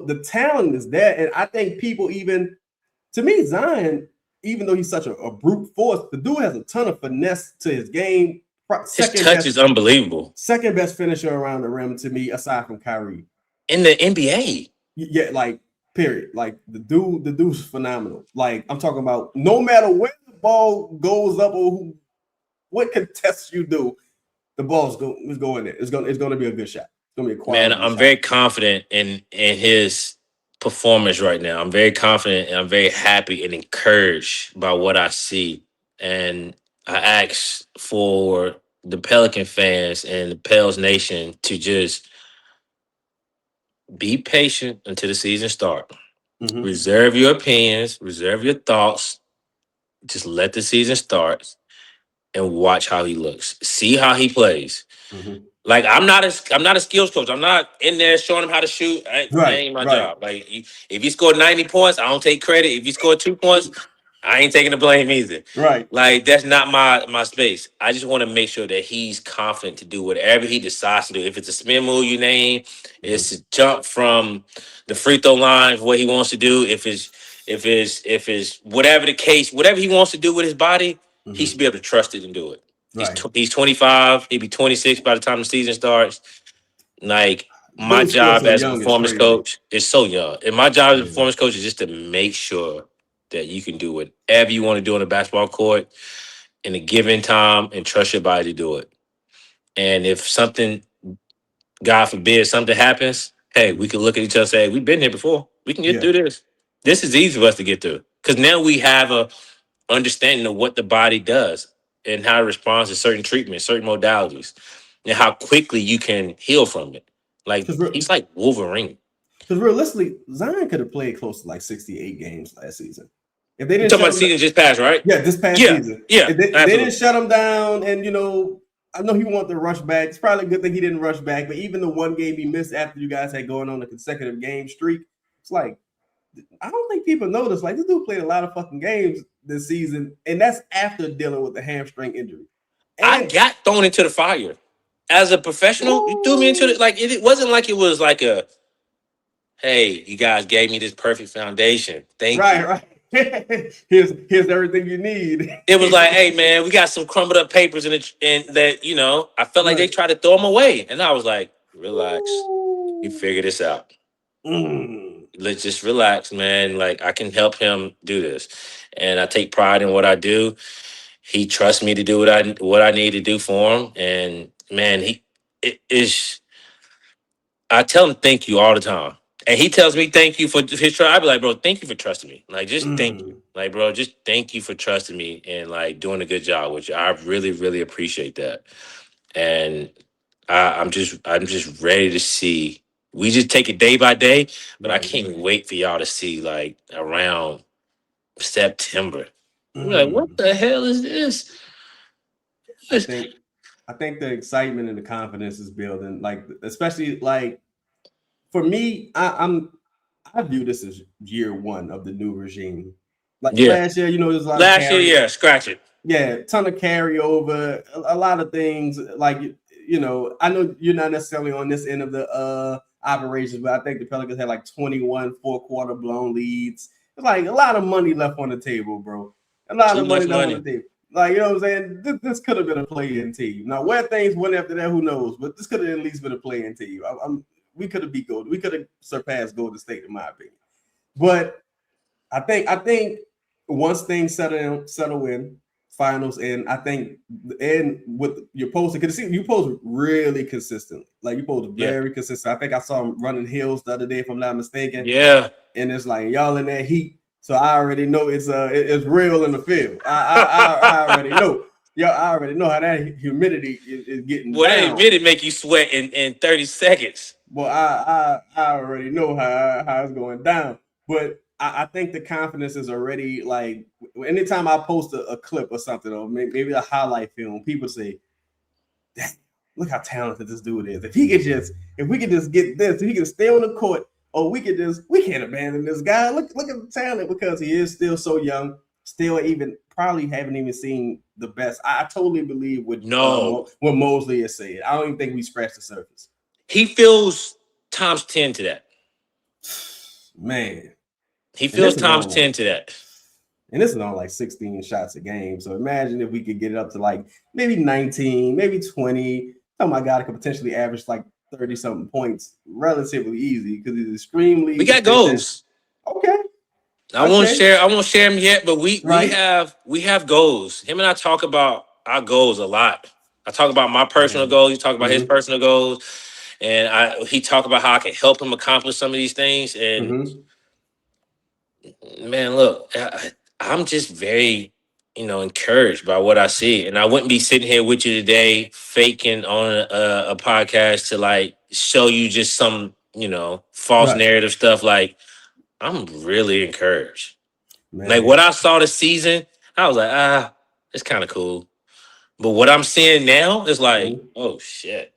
the talent is there, and I think people, even to me, Zion, even though he's such a brute force, the dude has a ton of finesse to his game. His touch is unbelievable. Second best finisher around the rim to me, aside from Kyrie. In the NBA. Yeah, like, period. Like, the dude's phenomenal. Like, I'm talking about no matter where the ball goes up or what contests you do, the ball's going there. It's gonna be a good shot. It's gonna be a quality Man, I'm shot. very confident in his performance right now. I'm very confident and I'm very happy and encouraged by what I see. And I ask for the Pelican fans and the Pels Nation to just be patient until the season starts. Mm-hmm. Reserve your opinions, reserve your thoughts. Just let the season start and watch how he looks. See how he plays. Mm-hmm. Like, I'm not a skills coach. I'm not in there showing him how to shoot. That ain't my job. Like, if you score 90 points, I don't take credit. If you score 2 points, I ain't taking the blame either. Right. Like, that's not my space. I just want to make sure that he's confident to do whatever he decides to do. If it's a spin move you name, it's to jump from the free throw line, what he wants to do. If it's whatever the case, whatever he wants to do with his body, he should be able to trust it and do it. Right. He's 25. He'll be 26 by the time the season starts. Like, my Dude's still job so as a young, performance it's crazy. coach is so young. And my job as a performance coach is just to make sure that you can do whatever you want to do on a basketball court in a given time and trust your body to do it. And if something, God forbid, something happens, hey, we can look at each other and say, we've been here before. We can get through this. This is easy for us to get through. Because now we have a understanding of what the body does and how it responds to certain treatments, certain modalities, and how quickly you can heal from it. Like, he's like Wolverine. Because realistically, Zion could have played close to like 68 games last season. If they didn't, You're talking about season just passed, right? Yeah, this past season. Yeah, if they didn't shut him down, and I know he wanted to rush back. It's probably a good thing he didn't rush back. But even the one game he missed after you guys had going on a consecutive game streak, it's like, I don't think people notice. Like, this dude played a lot of fucking games this season, and that's after dealing with the hamstring injury. And I got thrown into the fire as a professional. You threw me into it. Like, it wasn't like it was like a, hey, you guys gave me this perfect foundation. Thank you. Right. Here's everything you need. It was like, hey man, we got some crumbled up papers and that, I felt like they tried to throw them away. And I was like, relax. You figure this out. Let's just relax, man. Like, I can help him do this. And I take pride in what I do. He trusts me to do what I need to do for him. And man, I tell him thank you all the time. And he tells me thank you for his trust. I'd be like, bro, thank you for trusting me. Like, just thank you. Like, bro, just thank you for trusting me and like doing a good job with you. I really, really appreciate that. And I'm just ready to see. We just take it day by day, but I can't wait for y'all to see like around September. We're like, what the hell is this? I think the excitement and the confidence is building. Like, especially like for me, I view this as year one of the new regime. Like last year, there's a lot of carry. Scratch it. Yeah, ton of carryover, a lot of things. Like, I know you're not necessarily on this end of the operations, but I think the Pelicans had like 21 4-quarter blown leads. It's like a lot of money left on the table, bro. A lot of money left on the table. Like, you know what I'm saying? This could have been a play-in team. Now, where things went after that, who knows? But this could have at least been a play-in team. We could have beat Golden. We could have surpassed Golden State, in my opinion. But I think once things settle in, finals, and I think, and with your posting, because you post really consistently. Like, you post very consistent. I think I saw him running hills the other day, if I'm not mistaken. Yeah. And it's like, y'all in that heat. So I already know it's real in the field. I already know. Yo, I already know how that humidity is getting down. That humidity make you sweat in 30 seconds. Well, I already know how it's going down. But I think the confidence is already, like, anytime I post a clip or something, or maybe a highlight film, people say, look how talented this dude is. If we could just get this, if he can stay on the court, or we can't abandon this guy. Look at the talent, because he is still so young, still probably haven't even seen the best. I totally believe what Mosley is saying. I don't even think we scratched the surface. He feels times 10 to that. Man. He feels times 10 to that. And this is on like 16 shots a game. So imagine if we could get it up to like maybe 19, maybe 20. Oh my God, it could potentially average like 30 something points relatively easy because he's extremely We got efficient. goals. Okay. I won't share them yet, but we Right. have goals. Him and I talk about our goals a lot. I talk about my personal goals. He talk about his personal goals, and he talk about how I can help him accomplish some of these things. And man, look, I'm just very, encouraged by what I see. And I wouldn't be sitting here with you today faking on a podcast to like show you just some, false narrative stuff. Like, I'm really encouraged. Man. Like what I saw this season, I was like, it's kind of cool. But what I'm seeing now is like, oh shit.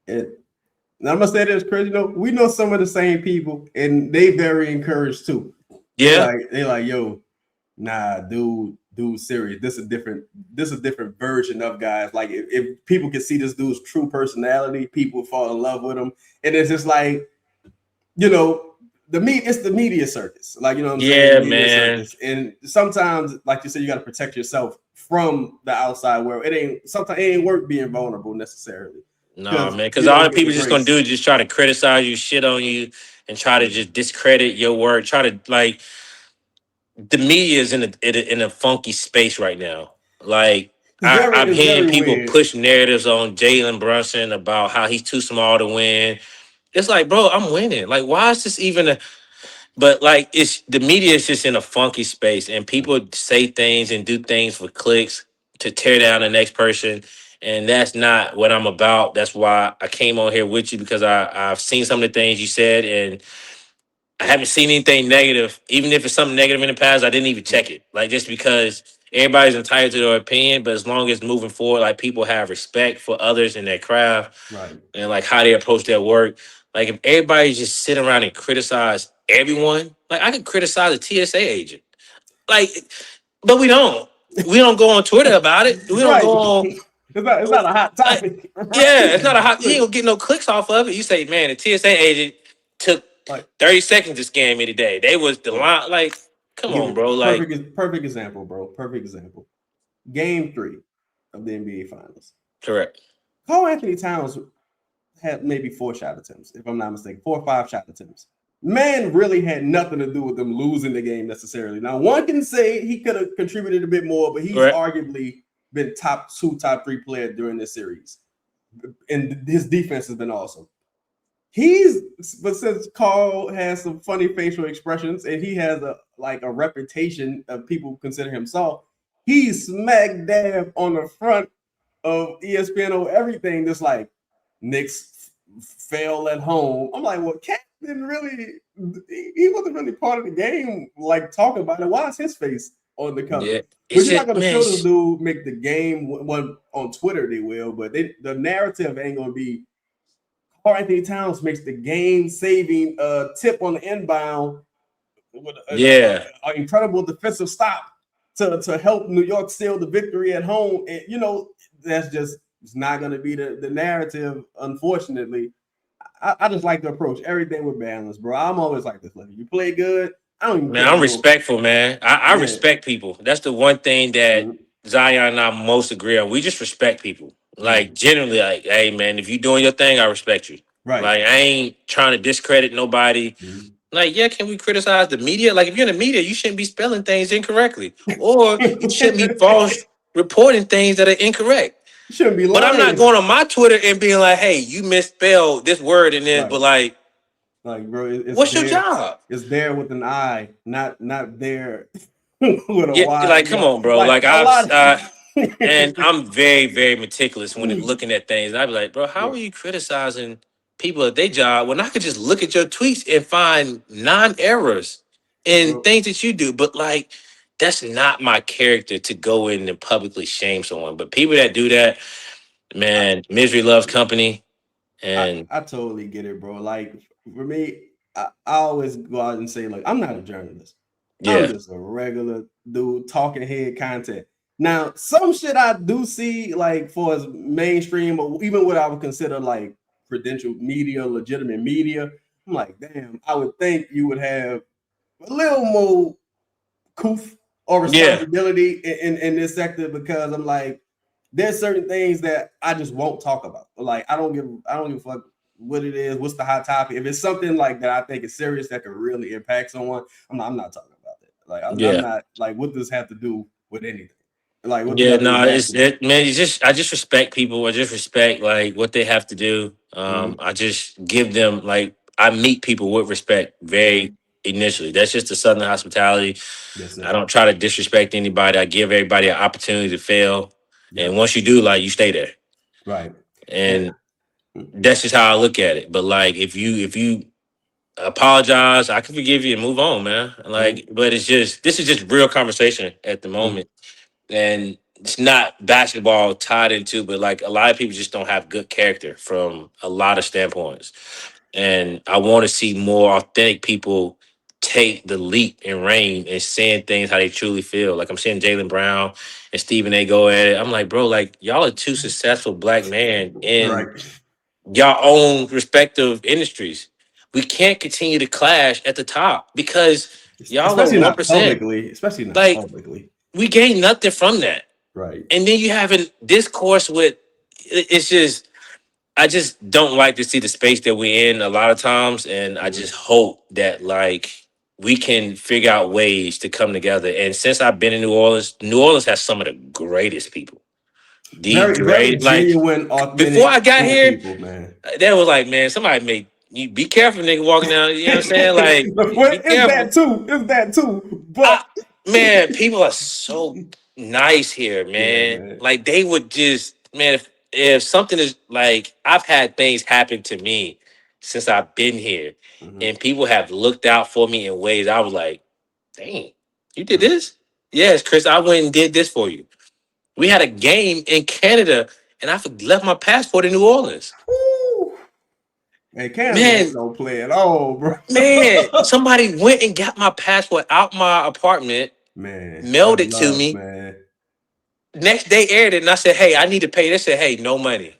Now I'm gonna say this, Chris. We know some of the same people, and they very encouraged too. Yeah. They like, yo, nah, dude, serious. This is a different version of guys. Like if people can see this dude's true personality, people fall in love with him. And it's just like, it's the media circus. Like, you know what I'm saying? Media Man. circus. And sometimes, like you said, you got to protect yourself from the outside world. Sometimes it ain't worth being vulnerable necessarily. No, man, because all the people just gonna do is just try to criticize you, shit on you, and try to just discredit your work. Try to like the media is in a funky space right now. Like I'm hearing people push narratives on Jalen Brunson about how he's too small to win. It's like, bro, I'm winning. Like, why is this even but like it's the media is just in a funky space and people say things and do things for clicks to tear down the next person. And that's not what I'm about. That's why I came on here with you because I've seen some of the things you said and I haven't seen anything negative. Even if it's something negative in the past, I didn't even check it. Like just because everybody's entitled to their opinion, but as long as moving forward, like people have respect for others in their craft, right, and like how they approach their work. Like if everybody just sit around and criticize everyone, like I could criticize a TSA agent, like, but we don't. We don't go on Twitter about it. We don't go on. It's not a hot topic. Like, yeah, it's not a hot. You ain't gonna get no clicks off of it. You say, man, the TSA agent took 30 seconds to scam me today. They was the line. Like, come on, bro. Like, perfect example, bro. Perfect example. Game 3 of the NBA Finals. Correct. Karl Anthony Towns had maybe 4 shot attempts, if I'm not mistaken, 4 or 5 shot attempts. Man really had nothing to do with them losing the game necessarily. Now, one can say he could have contributed a bit more, but he's arguably been top 2, top 3 player during this series. And his defense has been awesome. But since Karl has some funny facial expressions and he has a reputation of people consider him soft, he's smack dab on the front of ESPN or everything. That's like Knicks fail at home. I'm like, well, Cat didn't really. He wasn't really part of the game. Like talking about it. Why is his face on the cover? Yeah, but you're not gonna show this dude make the game one on Twitter. They will, but the narrative ain't gonna be. Karl Anthony Towns makes the game-saving tip on the inbound with an incredible defensive stop to help New York seal the victory at home. And, that's just it's not going to be the narrative, unfortunately. I just like to approach everything with balance, bro. I'm always like this. You play good. I don't even. Man, I'm respectful, man. I respect people. That's the one thing that Zion and I most agree on. We just respect people. Like generally, like, hey man, if you doing your thing, I respect you. Right. Like I ain't trying to discredit nobody. Like, yeah, can we criticize the media? Like if you're in the media, you shouldn't be spelling things incorrectly. Or you shouldn't be false reporting things that are incorrect. You shouldn't be lying. But I'm not going on my Twitter and being like, hey, you misspelled this word in this, but like bro, what's your job? It's there with an I, not there with a Y. Like, come on, bro. Like and I'm very, very meticulous when looking at things. And I'd be like, bro, how are you criticizing people at their job when I could just look at your tweets and find non-errors in things that you do? But like, that's not my character to go in and publicly shame someone. But people that do that, man, misery loves company. And I totally get it, bro. Like for me, I always go out and say, like, I'm not a journalist. Yeah. I'm just a regular dude talking head content. Now, some shit I do see, like, for as mainstream or even what I would consider like credentialed media, legitimate media, I'm like, damn, I would think you would have a little more coof or responsibility in this sector, because I'm like, there's certain things that I just won't talk about. Like I don't give a fuck what it is, what's the hot topic. If it's something like that I think is serious that could really impact someone, I'm not talking about that. Like I'm not like, what does this have to do with anything? Like what does Yeah, that do no, with basketball? man. I just respect people. I just respect like what they have to do. Mm-hmm. I just give them like I meet people with respect very initially. That's just the Southern hospitality. Yes, I sir. don't try to disrespect anybody. I give everybody an opportunity to fail, and Yep. once you do, like you stay there. Right. And And that's just how I look at it. But like if you apologize, I can forgive you and move on, man. mm-hmm. Like, but it's just this is just real conversation at the moment, and it's not basketball tied into, but like a lot of people just don't have good character from a lot of standpoints, and I want to see more authentic people take the leap and reign and saying things how they truly feel. Like I'm seeing Jalen Brown and Stephen A. go at it. I'm like, bro, like y'all are two successful black men in Right. your own respective industries. We can't continue to clash at the top because y'all are Especially not 1%. publicly. Especially not Like publicly. we gain nothing from that. Right. And then you have a discourse with it's just I just don't like to see the space that we're in a lot of times. And I Mm-hmm. just hope that like we can figure out ways to come together. And since I've been in New Orleans has some of the greatest people. The Very, very great like genuine, before authentic, I got cool here, people, man. that was like, man, somebody made you be careful, nigga, walking down. You know what I'm saying? Like, Well, be it's careful. that too. It's that too. I, But man, people are so nice here, yeah, man. man. Like they would just, man, if something is like I've had things happen to me since I've been here, Mm-hmm. and people have looked out for me in ways I was like, dang, you did Mm-hmm. this? Yes, Chris, I went and did this for you. We had a game in Canada, and left my passport in New Orleans. Woo. Hey, Canada Man, don't play at all, bro. somebody went and got my passport out my apartment, Man, mailed that's it to love, me. man. Next day aired it, and I said, "Hey, I need to pay." They said, "Hey, no money.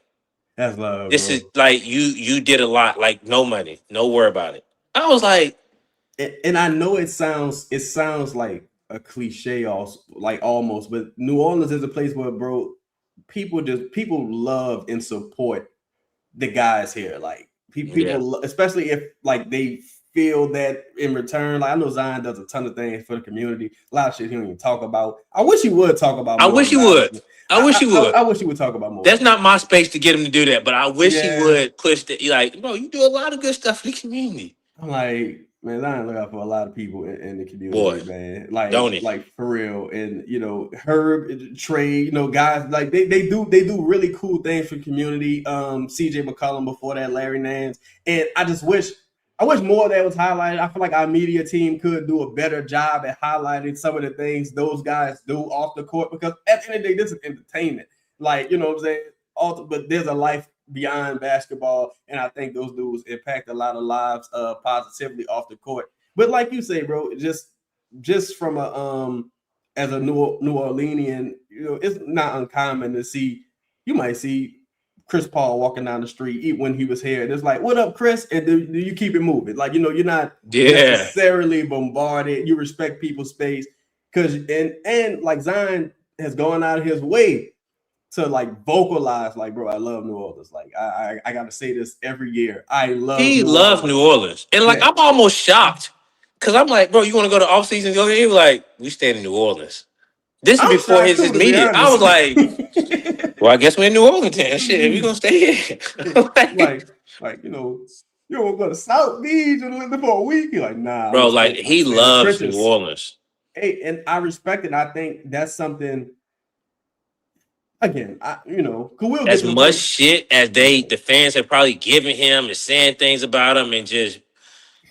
That's love, This is bro. like you did a lot. Like no money, no worry about it." I was like, And I know it sounds like a cliche, also like almost, but New Orleans is a place where, bro, people love and support the guys here. Like "Yeah, especially if like they feel that in return. Like I know Zion does a ton of things for the community. A lot of shit he don't even talk about. I wish he would talk about I more. wish To be you honest, would. I wish you would." I wish he would talk about more. That's not my space to get him to do that, but I wish he Yeah, would push the like, bro. You do a lot of good stuff for the community, I'm like, man, Zion look out for a lot of people in the boy. community, man. Don't he? Like for real. And Herb, Trey, guys like they do really cool things for the community. CJ McCollum before that, Larry Nance. And I wish more of that was highlighted. I feel like our media team could do a better job at highlighting some of the things those guys do off the court, because at the end of the day, this is entertainment. Like, you know what I'm saying? But there's a life beyond basketball, and I think those dudes impact a lot of lives positively off the court. But like you say, bro, just from a as a New Orleanian, it's not uncommon to see. You might see Chris Paul walking down the street when he was here. And it's like, what up, Chris? And do you keep it moving? Like, you're not Yeah, necessarily bombarded. You respect people's space. And like Zion has gone out of his way to like vocalize, like, bro, I love New Orleans. Like, I gotta say this every year. I love he New loved New Orleans. Orleans, and like Yeah. I'm almost shocked because I'm like, bro, you want to go to offseason? Go here. He was like, we staying in New Orleans. This is I'm before shocked his too, to be media. I honest. was like, well, I guess we're in New Orleans then. Shit, we gonna stay here. Like, like, you don't go to South Beach and live there for a week. You're like, nah, bro, like I'm he staying in the loves New trenches. Orleans. Hey, and I respect it. I think that's something. Again, cause we'll get As to the much point. shit as the fans have probably given him and saying things about him and just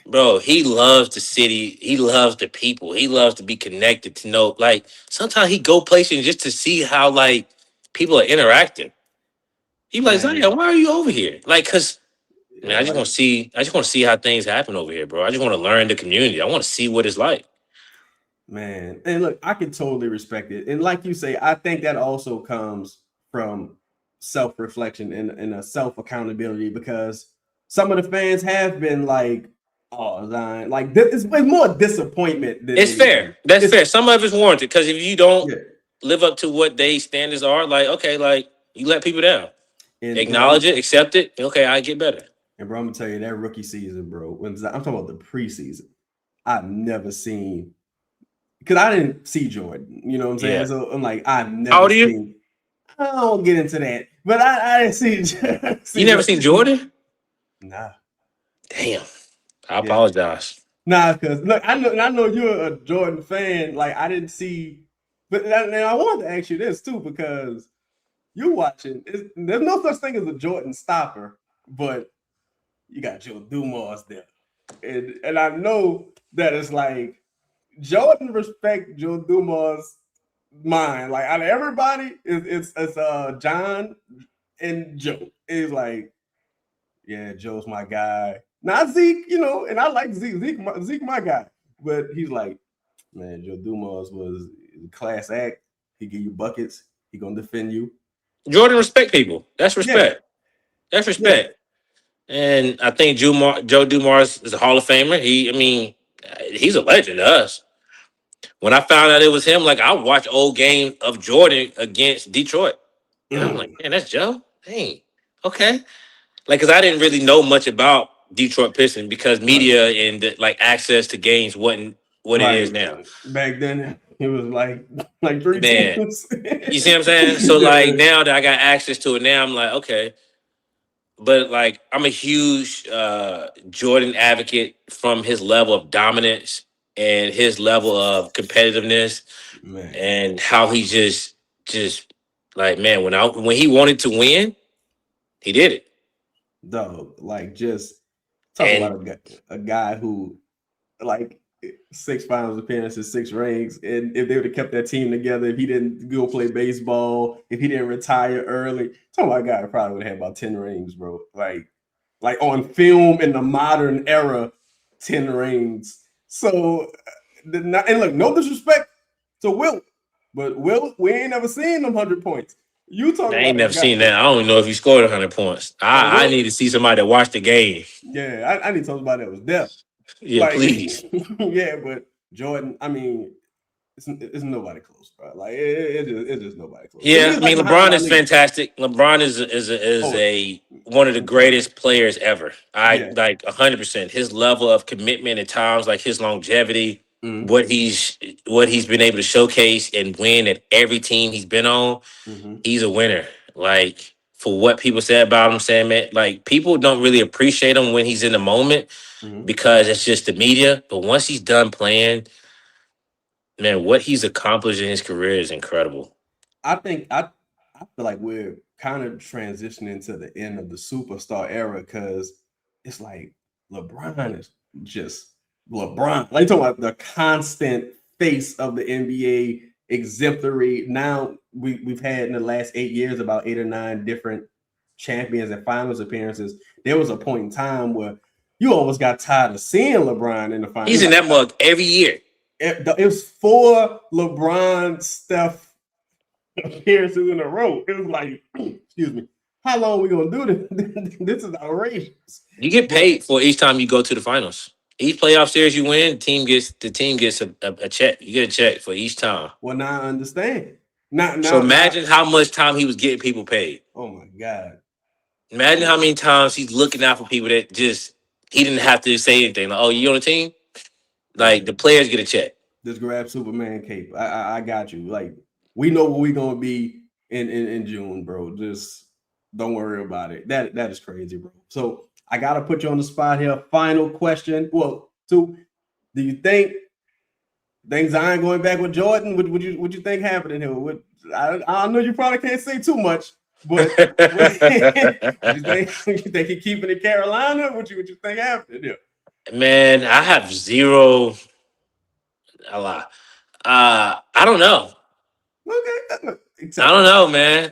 bro, he loves the city. He loves the people. He loves to be connected to know. Like sometimes he go places just to see how like people are interacting. He be like, Man, Zion, why are you over here? Like, cause man, yeah, like, I just want to see how things happen over here, bro. I just want to learn the community. I want to see what it's like. man. And look, I can totally respect it. And like you say, I think that also comes from self-reflection and a self-accountability, because some of the fans have been like, Oh, Zion, like it's more disappointment than It's anything. fair. That's It's fair. Some of it's warranted because if you don't yeah, live up to what they standards are, like okay, like you let people down. and Acknowledge it, accept it. Okay, I get better. and bro, I'm gonna tell you that rookie season, bro. I'm talking about the preseason, I've never seen because I didn't see Jordan. You know what I'm saying? Yeah. So I'm like, I've How never old are you? seen. I don't get into that, but I didn't see You see never seen Jordan? Nah, Damn. I yeah, apologize. nah. Because look, I know you're a Jordan fan. Like I didn't see, but and I wanted to ask you this too because you watching. There's no such thing as a Jordan stopper, but you got Joe Dumars there, and I know that it's like Jordan respect Joe Dumars' mind. Like out of everybody, it's John and Joe. It's like, yeah, Joe's my guy. Not Zeke, you know, and I like Zeke. Zeke my guy. But he's like, man, Joe Dumars was a class act. He give you buckets. He gonna defend you. Jordan respect people. That's Yeah, respect. That's yeah. respect. And I think Joe Dumars is a Hall of Famer. He's a legend to us. When I found out it was him, like I watched old games of Jordan against Detroit, and I'm like, man, that's Joe. Dang, okay. Like, cause I didn't really know much about Detroit Pistons because Right. media and like access to games wasn't what it is Right. now. Back then it was like three Man, teams. you see what I'm saying? So like Yeah. now that I got access to it, now I'm like, okay. But like I'm a huge Jordan advocate from his level of dominance and his level of competitiveness Man. and how he just like man when he wanted to win, he did it. Dog, like just talk And about a guy who like 6 finals appearances, 6 rings, and if they would have kept that team together, if he didn't go play baseball, if he didn't retire early, talk about a guy who probably would have had about 10 rings, bro. Like on film in the modern era, 10 rings. So and look, no disrespect to Wilt, but Wilt, we ain't never seen them 100 points. You I talk ain't about a never guy seen that. I don't even know if he scored 100 points. like I Wilt. need to see somebody that watched the game. Yeah, I need to talk about that was death. Yeah, Like, please. yeah, but Jordan, I mean, it's nobody close, bro. Like, it's just nobody close. To me, Yeah, I it's like mean Muhammad LeBron is Ali. fantastic. LeBron is Oh, a one of the greatest players ever. I yeah. like 100%. His level of commitment at times, like his longevity, Mm-hmm. what he's been able to showcase and win at every team he's been on. Mm-hmm. He's a winner. Like for what people say about him, saying man, like people don't really appreciate him when he's in the moment Mm-hmm. because it's just the media. But once he's done playing, man, what he's accomplished in his career is incredible. I think I feel like we're kind of transitioning to the end of the superstar era because it's like LeBron is just LeBron. Like you talking about the constant face of the NBA, exemplary. Now we've had in the last 8 years about 8 or 9 different champions and finals appearances. There was a point in time where you almost got tired of seeing LeBron in the finals. He's in that mug every year. It was 4 LeBron, Steph appearances in a row. It was like, excuse me, how long are we gonna do this? This is outrageous. You get But paid for each time you go to the finals. Each playoff series you win, the team gets a check. You get a check for each time. well, now I understand. Now, So now. imagine how much time he was getting people paid. Oh my God. Imagine how many times he's looking out for people that just he didn't have to say anything. Like, oh, you on the team? Like the Man, players get a check. just grab Superman cape. I got you. Like we know what we're gonna be in June, bro. Just don't worry about it. That is crazy, bro. So I gotta put you on the spot here. Final question. Well, do you think Zion going back with Jordan? Would you think happening here? I know you probably can't say too much, but you think he keeping in Carolina? What you think happening here? Man, I have zero. A lot. I don't know. Okay, I accept don't it. know, man.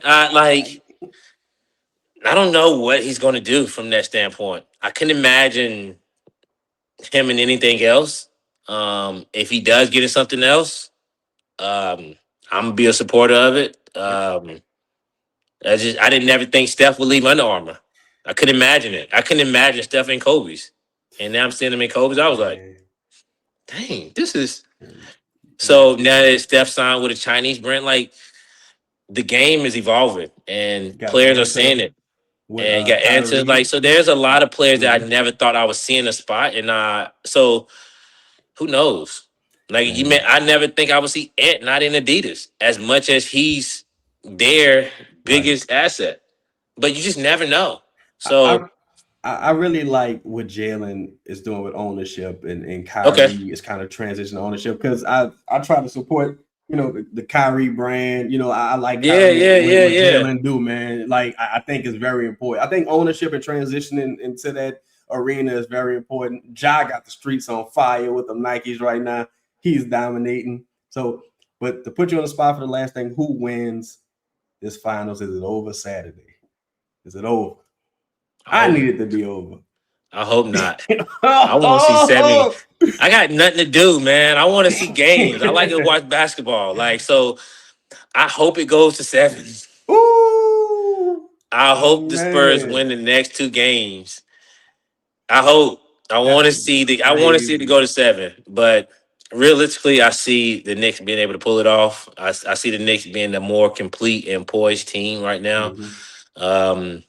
I don't know what he's going to do from that standpoint. I couldn't imagine him in anything else. If he does get in something else, I'm gonna be a supporter of it. I didn't never think Steph would leave Under Armour. I couldn't imagine it. I couldn't imagine Steph and Kobe's. and now I'm seeing him in Kobe's. I was like, Man, dang, this is yeah, so now that Steph signed with a Chinese brand, like the game is evolving and got players are answer seeing it. with And got answers. Like, Kyrie. so there's a lot of players that I Mhm. never thought I would see in a spot. And so who knows? Like Man, I never think I would see Ant not in Adidas as much as he's their right. biggest asset. But you just never know. I, I So I really like what Jalen is doing with ownership, and okay. Kyrie is kind of transitioning ownership, because I try to support, the Kyrie brand. I like Yeah, Kyrie, yeah, what yeah, yeah. Jalen do, man. Like I think it's very important. I think ownership and transitioning into that arena is very important. Ja got the streets on fire with them Nikes right now. He's dominating. So, but to put you on the spot for the last thing, who wins this finals? Is it over Saturday? Is it over? I need it to be over. I hope not. I want to see 7. I got nothing to do, man. I want to see games. I like to watch basketball. Like, so I hope it goes to 7. Ooh, I hope the Spurs win man, the next 2 games. I hope. I want that's to see I want to see it crazy. go to 7, but realistically, I see the Knicks being able to pull it off. I see the Knicks being the more complete and poised team right now. Mhm. Um,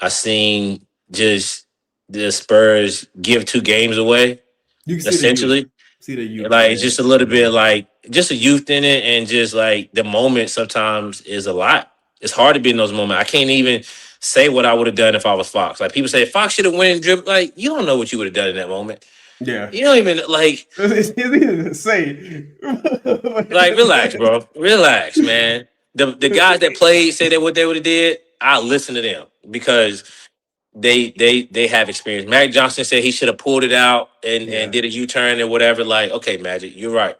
I seen just the Spurs give 2 games away, You can essentially. see the youth in Like that. just a little bit, Yeah, like just a youth in it, and just like the moment sometimes is a lot. It's hard to be in those moments. I can't even say what I would have done if I was Fox. Like people say, Fox should have won and dribbled. Like you don't know what you would have done in that moment. yeah. You don't even It's easy to say. like relax, bro. Relax, man. The guys that played say that what they would have did. I listen to them because they have experience. Magic Johnson said he should have pulled it out and Yeah. did a U-turn and whatever. Like, okay, Magic, you're right.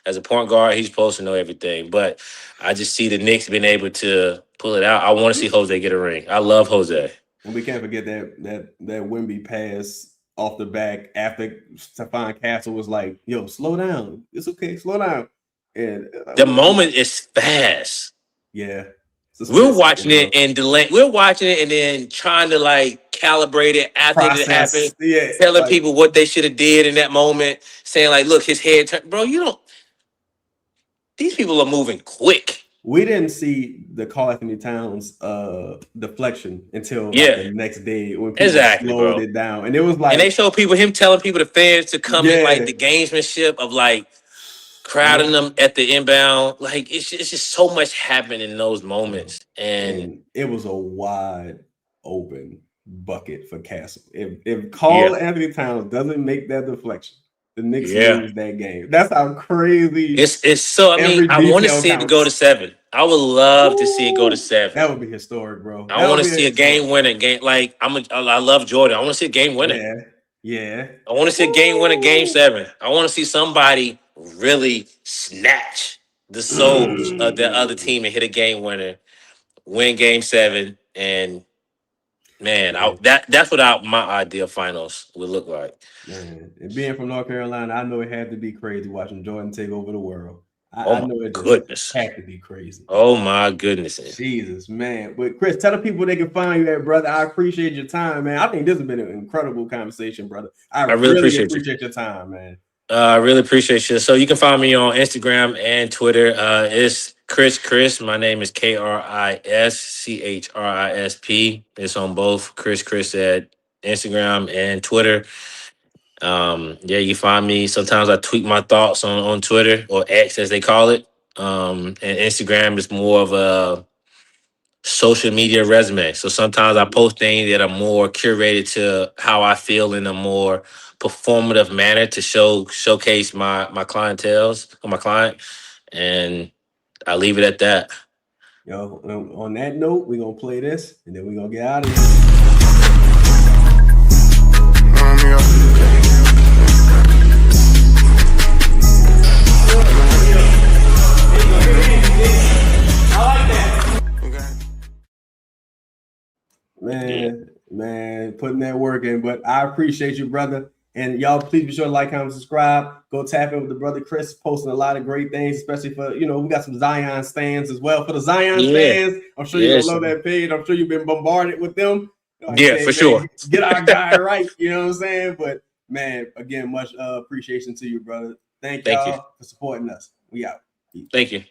As a point guard, he's supposed to know everything. But I just see the Knicks being able to pull it out. I want to see Jose get a ring. I love Jose. And we can't forget that Wemby pass off the back after Stephon Castle was like, "Yo, slow down. It's okay, slow down." And The moment is fast. yeah, it's a We're split watching second, it bro. and delay. We're watching it and then trying to like calibrate it after it happened, Process, yeah, telling like people what they should have did in that moment, saying like, "Look, his head turned." Bro, you don't. These people are moving quick. we didn't see the Karl Anthony Towns deflection until like Yeah, the next day when people exactly, slowed bro. it down, and it was And they like, show people him telling people, the fans, to come in like yeah, the gamesmanship of like yeah, crowding them at the inbound. Like it's just so much happened in those bro. moments. And And it was a wide open bucket for Castle. If yeah, Karl Anthony Towns doesn't make that deflection, the Knicks yeah. lose that game. That's how crazy It's so I mean, every I want to detail see it to go to counts. 7. I would love to see it go to Ooh, 7. that would be historic, bro. I That want would to be see a historic. game winner game. Like I love Jordan. I want to see a game winner. Yeah, yeah. I want to see a game winner, game Ooh. 7. I want to see somebody really snatch the souls of the other Mm. team and hit a game winner, win game 7, and man, Man, that's what my ideal finals would look like. man. And being from North Carolina, I know it had to be crazy watching Jordan take over the world. Oh I my know it just goodness. had to be crazy. Oh my goodness. Jesus, man. But Chris, tell the people they can find you at, brother. I appreciate your time, man. I think this has been an incredible conversation, brother. I I really really appreciate you. appreciate your time, man. I really appreciate you. So you can find me on Instagram and Twitter. It's Kris Chrisp. My name is KrisChrisp. It's on both. Kris Chrisp at Instagram and Twitter. Yeah, you find me. Sometimes I tweet my thoughts on Twitter, or X as they call it. And Instagram is more of a social media resume. So sometimes I post things that are more curated to how I feel in a more performative manner to showcase my clientele's or my client. And I leave it at that. Yo, on that note, we're gonna play this and then we're gonna get out of here. Man, putting that work in. But I appreciate you, brother. And y'all, please be sure to like, comment, subscribe. Go tap in with the brother Chris, posting a lot of great things, especially for, we got some Zion stands as well. For the Zion stands, I'm sure you're gonna love that page. I'm sure you've been bombarded with them. Yeah, for sure. Get our guy right. You know what I'm saying? But Man, again, much appreciation to you, brother. Thank Thank y'all you. for supporting us. We out. Thank you.